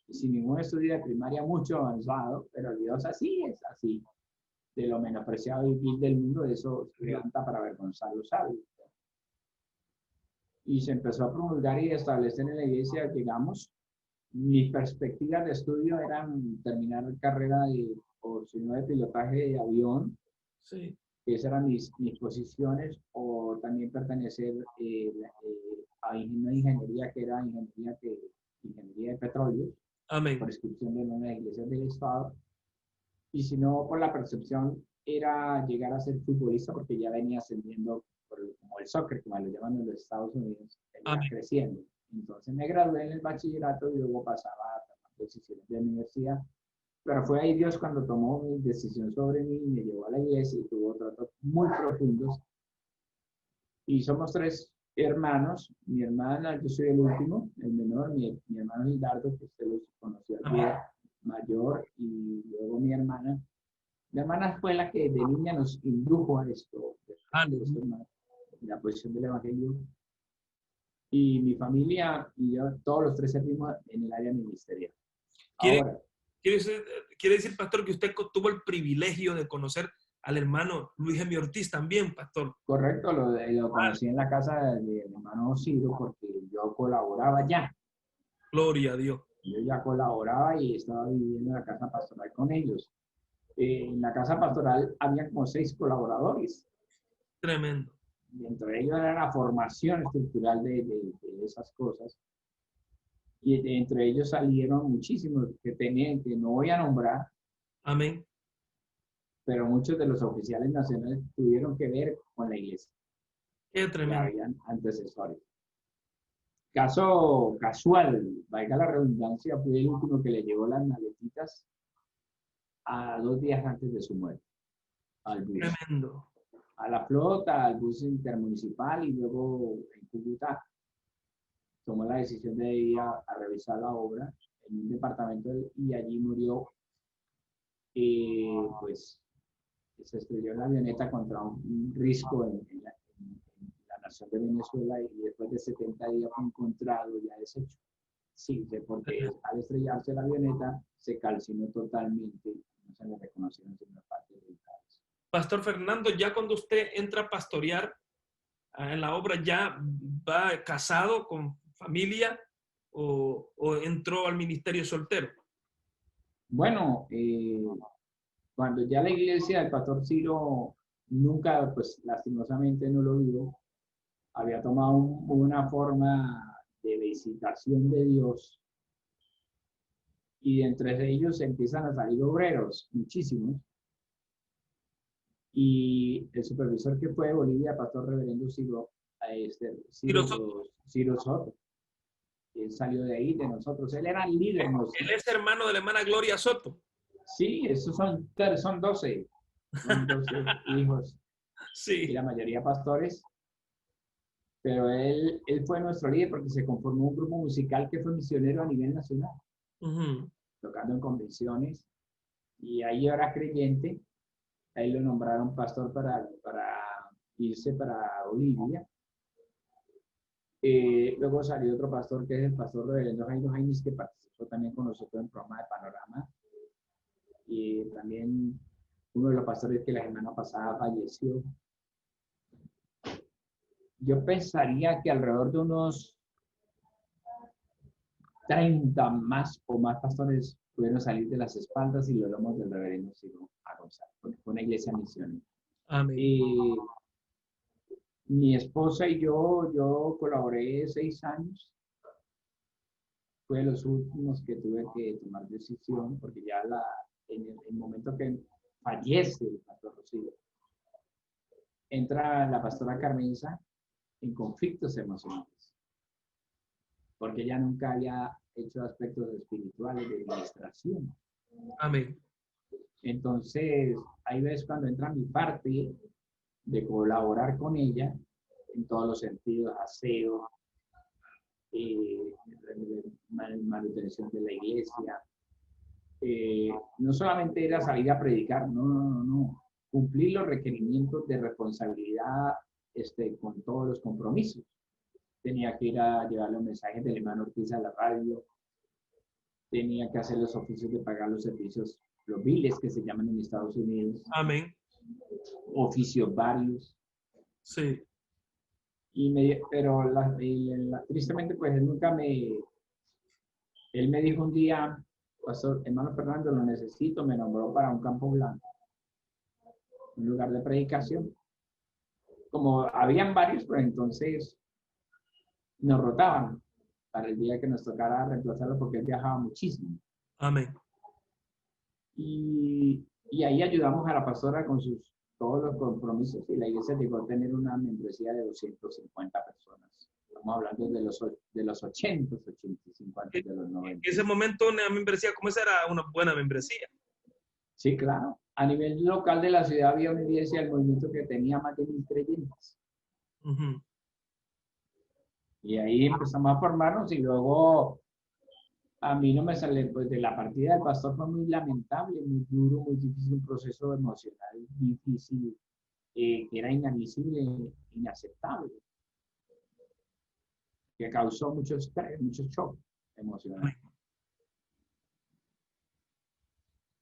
sin ningún estudio de primaria mucho avanzado, pero Dios así es así, de lo menospreciado y vil del mundo, de eso se levanta para avergonzar a los sabios. Y se empezó a promulgar y establecer en la iglesia, digamos, mis perspectivas de estudio eran terminar carrera o si no de pilotaje de avión, Sí. esas eran mis posiciones, o también pertenecer a una ingeniería que era ingeniería de petróleo, Amén. por inscripción de una iglesia del Estado, y si no, por la percepción, era llegar a ser futbolista, porque ya venía ascendiendo como el soccer, como lo llaman en los Estados Unidos, venía Amén. creciendo. Entonces me gradué en el bachillerato y luego pasaba a tomar decisiones de universidad. Pero fue ahí Dios cuando tomó mi decisión sobre mí, me llevó a la iglesia y tuvo tratos muy profundos. Y somos tres hermanos. Mi hermana, yo soy el último, el menor, mi hermano Gildardo, que usted los conoció ayer, mayor, y luego mi hermana. Mi hermana fue la que de niña nos indujo a esto, la posición del Evangelio. Y mi familia y yo, todos los tres servimos en el área ministerial. ¿Quiere, Ahora, quiere decir, pastor, que usted tuvo el privilegio de conocer al hermano Luis Gemio Ortiz también, pastor? correcto, lo conocí en la casa de mi hermano Ciro porque yo colaboraba ya. Gloria a Dios. Yo ya colaboraba y estaba viviendo en la casa pastoral con ellos. En la casa pastoral había como 6 colaboradores. Tremendo. Y entre ellos era la formación estructural de esas cosas. Y entre ellos salieron muchísimos que no voy a nombrar, Amén. pero muchos de los oficiales nacionales tuvieron que ver con la iglesia. Qué Ya tremendo. habían antecesores. Caso casual, valga la redundancia, fue el último que le llevó las maletitas a 2 días antes de su muerte, al bus. Tremendo. A la flota, al bus intermunicipal y luego en Cúcuta tomó la decisión de ir a revisar la obra en un departamento y allí murió, pues se estrelló la avioneta contra un risco en la nación de Venezuela y después de 70 días fue encontrado ya deshecho. Sí, porque al estrellarse la avioneta se calcinó totalmente, no se le reconocieron sino parte del cabeza. Pastor Fernando, ya cuando usted entra a pastorear en la obra, ¿ya va casado con familia o entró al ministerio soltero? Bueno, cuando ya la iglesia del pastor Ciro nunca, pues lastimosamente no lo vio, había tomado una forma de visitación de Dios y entre ellos empiezan a salir obreros, muchísimos. Y el supervisor que fue de Bolivia, pastor reverendo Ciro Soto, él salió de ahí, de nosotros, él era el líder nuestro. Él es hermano de la hermana Gloria Soto. Sí, esos son 12 hijos, Sí. y la mayoría pastores. Pero él fue nuestro líder porque se conformó un grupo musical que fue misionero a nivel nacional, tocando en convenciones, y ahí era creyente. Ahí lo nombraron pastor para irse para Bolivia. Luego salió otro pastor que es el pastor reverendo Jairo Jaimes, que participó también con nosotros en el programa de Panorama. Y también uno de los pastores que la semana pasada falleció. Yo pensaría que alrededor de unos 30 más o más pastores pudieron salir de las espaldas y lo lomos del reverendo Ciro a Gonzalo, porque fue una iglesia misionera. Amén. Mi esposa y yo colaboré 6 años. Fue de los últimos que tuve que tomar decisión, porque ya en el momento que fallece el pastor Rocío, entra la pastora Carmenza en conflictos emocionales, porque ella nunca había hecho aspectos espirituales de administración. Amén. Entonces, ahí ves cuando entra mi parte de colaborar con ella en todos los sentidos, aseo, manutención de la iglesia. No solamente era salir a predicar, no. Cumplir los requerimientos de responsabilidad con todos los compromisos. Tenía que ir a llevar los mensajes del hermano Ortiz a la radio, tenía que hacer los oficios de pagar los servicios, los biles que se llaman en Estados Unidos. Amén. Oficios varios. Sí. Pero tristemente, pues él me dijo un día, pastor, hermano Fernando, lo necesito, me nombró para un campo blanco, un lugar de predicación. Como habían varios, pues entonces nos rotaban para el día que nos tocara reemplazarlo porque él viajaba muchísimo. Amén. Y ahí ayudamos a la pastora con todos los compromisos y la iglesia llegó a tener una membresía de 250 personas. Estamos hablando de los 80, 85 antes de los 90. En ese momento una membresía como esa era una buena membresía. Sí, claro. A nivel local de la ciudad había una iglesia del movimiento que tenía más de 1,000 creyentes. Y ahí empezamos a formarnos y luego a mí no me sale, pues de la partida del pastor fue muy lamentable, muy duro, muy difícil, un proceso emocional difícil, que era inadmisible, inaceptable, que causó mucho estrés, mucho shock emocional.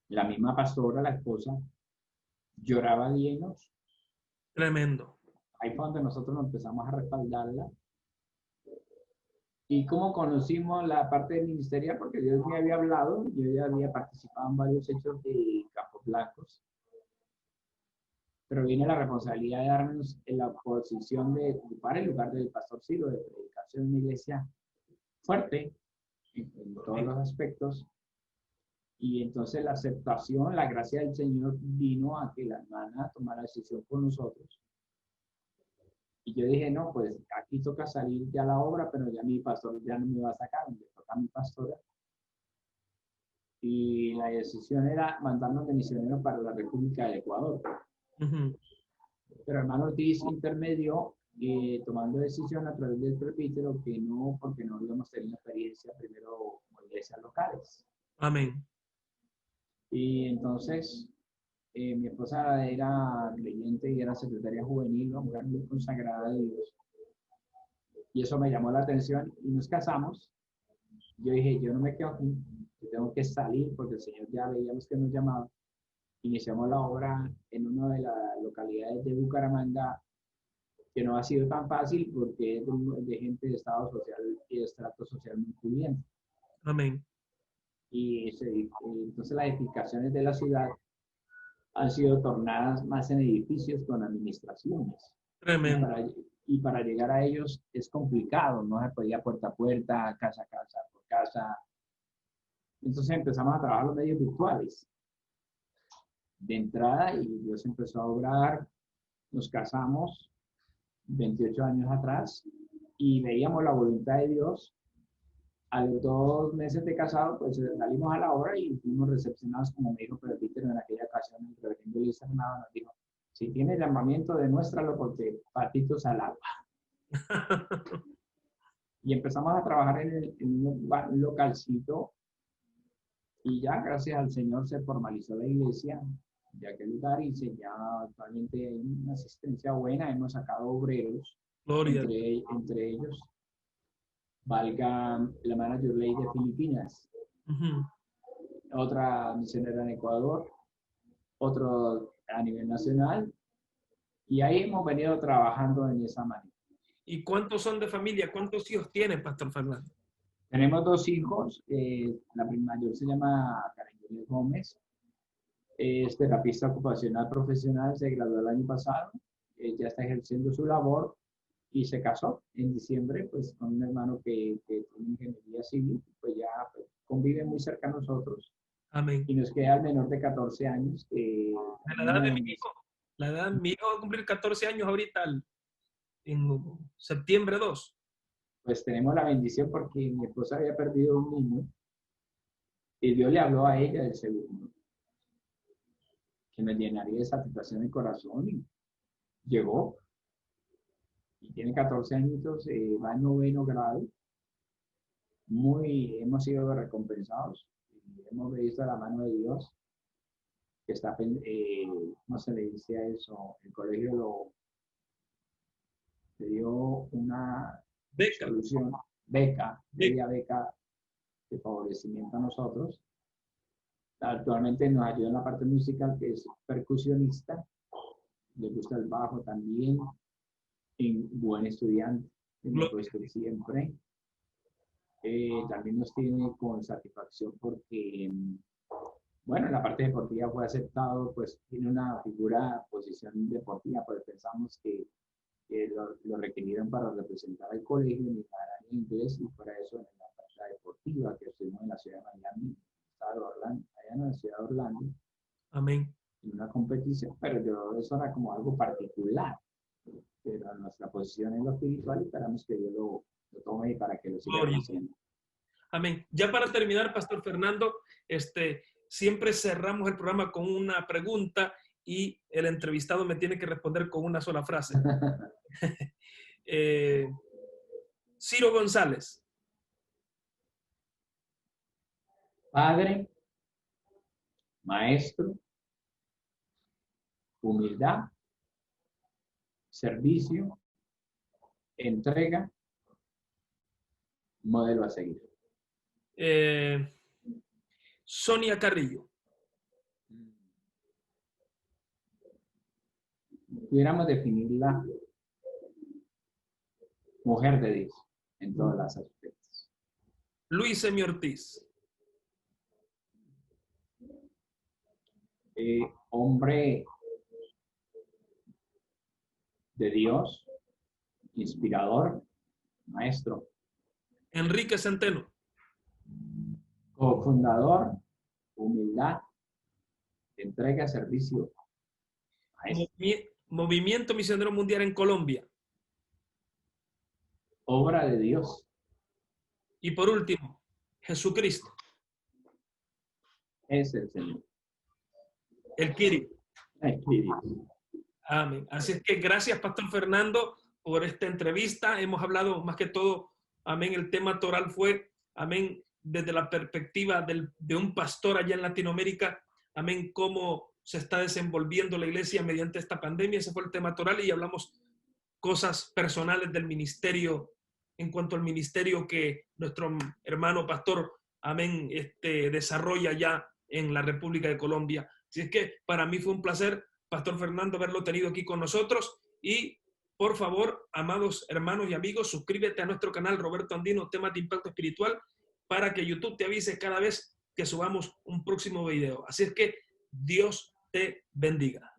La misma pastora, la esposa, lloraba de llenos. Tremendo. Ahí fue donde nosotros nos empezamos a respaldarla. ¿Y cómo conocimos la parte del ministerio? Porque Dios me había hablado, yo ya había participado en varios hechos de Campos Blancos, pero viene la responsabilidad de darnos en la posición de ocupar el lugar del pastor Ciro, de predicación en una iglesia fuerte en todos los aspectos. Y entonces la aceptación, la gracia del Señor vino a que la hermana tomara decisión por nosotros. Y yo dije, no, pues aquí toca salir ya a la obra, pero ya mi pastor ya no me va a sacar, me toca a mi pastora. Y la decisión era mandarnos de misioneros para la República del Ecuador. Pero hermano Ortiz intermedió, tomando decisión a través del presbítero que no, porque no habíamos tenido experiencia primero como iglesias locales. Amén. Y entonces mi esposa era creyente y era secretaria juvenil, una mujer muy consagrada de Dios. Y eso me llamó la atención y nos casamos. Yo dije, yo no me quedo aquí, yo tengo que salir porque el Señor ya veíamos que nos llamaba. Iniciamos la obra en una de las localidades de Bucaramanga, que no ha sido tan fácil porque es de gente de estado social y de estrato social muy pudiente. Amén. Y entonces las edificaciones de la ciudad han sido tornadas más en edificios con administraciones. Tremendo. Y para llegar a ellos es complicado, no se podía puerta a puerta, casa a casa, por casa. Entonces empezamos a trabajar los medios virtuales. De entrada, y Dios empezó a obrar, nos casamos 28 años atrás y veíamos la voluntad de Dios. A los 2 meses de casado, pues salimos a la obra y fuimos recepcionados, como me dijo Presbítero en aquella ocasión, el reverendo Luis Arnado nos dijo, si tiene llamamiento, demuéstralo porque patitos al agua. Y empezamos a trabajar en un localcito y ya, gracias al Señor, se formalizó la iglesia de aquel lugar y ya actualmente hay una asistencia buena, hemos sacado obreros, entre ellos valga la hermana Yurley de Filipinas, otra misionera en Ecuador, otro a nivel nacional, y ahí hemos venido trabajando en esa manera. ¿Y cuántos son de familia? ¿Cuántos hijos tienen, Pastor Fernando? Tenemos 2 hijos, la mayor se llama Karen Gómez, es terapista ocupacional profesional, se graduó el año pasado, ya está ejerciendo su labor y se casó en diciembre pues con un hermano que tiene ingeniería civil, pues ya pues, convive muy cerca a nosotros. Amén. Y nos queda el menor de 14 años. La edad de mi hijo. La edad, mi hijo va a cumplir 14 años ahorita en septiembre 2. Pues tenemos la bendición porque mi esposa había perdido un niño y Dios le habló a ella del segundo, que me llenaría de satisfacción en el corazón y llegó. Y tiene 14 añitos, va en 9º grado. Hemos sido recompensados. Hemos visto la mano de Dios, que está, ¿cómo se le dice a eso? El colegio dio una Beca. solución, bella beca de favorecimiento a nosotros. Actualmente nos ayuda en la parte musical, que es percusionista, le gusta el bajo también, y buen estudiante, hemos puesto siempre. También nos tiene con satisfacción porque, bueno, en la parte deportiva fue aceptado, pues tiene una figura, posición deportiva, pues pensamos que lo requirieron para representar al colegio en el área de inglés y para eso en la parte deportiva, que estuvimos en la ciudad de Miami, allá en la ciudad de Orlando. Amén. En una competición, pero eso era como algo particular. Pero nuestra posición es lo espiritual y esperamos que Dios lo tome para que lo siga haciendo. Amén. Ya para terminar, Pastor Fernando, siempre cerramos el programa con una pregunta y el entrevistado me tiene que responder con una sola frase. Ciro González. Padre, maestro, humildad, servicio, entrega, modelo a seguir. Sonia Carrillo. Pudiéramos definirla mujer de Dios en todas las aspectos. Luis M. Ortiz. Hombre de Dios, inspirador, maestro. Enrique Centeno. Cofundador, humildad, entrega, servicio. Movimiento Misionero Mundial en Colombia. Obra de Dios. Y por último, Jesucristo. Es el Señor. El Kiri. El Kiri. Amén. Así es que gracias, Pastor Fernando, por esta entrevista. Hemos hablado más que todo, amén, el tema toral fue, amén, desde la perspectiva de un pastor allá en Latinoamérica, amén, cómo se está desenvolviendo la iglesia mediante esta pandemia. Ese fue el tema toral y hablamos cosas personales del ministerio, en cuanto al ministerio que nuestro hermano pastor, amén, desarrolla ya en la República de Colombia. Así es que para mí fue un placer, Pastor Fernando, haberlo tenido aquí con nosotros. Y por favor, amados hermanos y amigos, suscríbete a nuestro canal Roberto Andino, temas de impacto espiritual, para que YouTube te avise cada vez que subamos un próximo video. Así es que Dios te bendiga.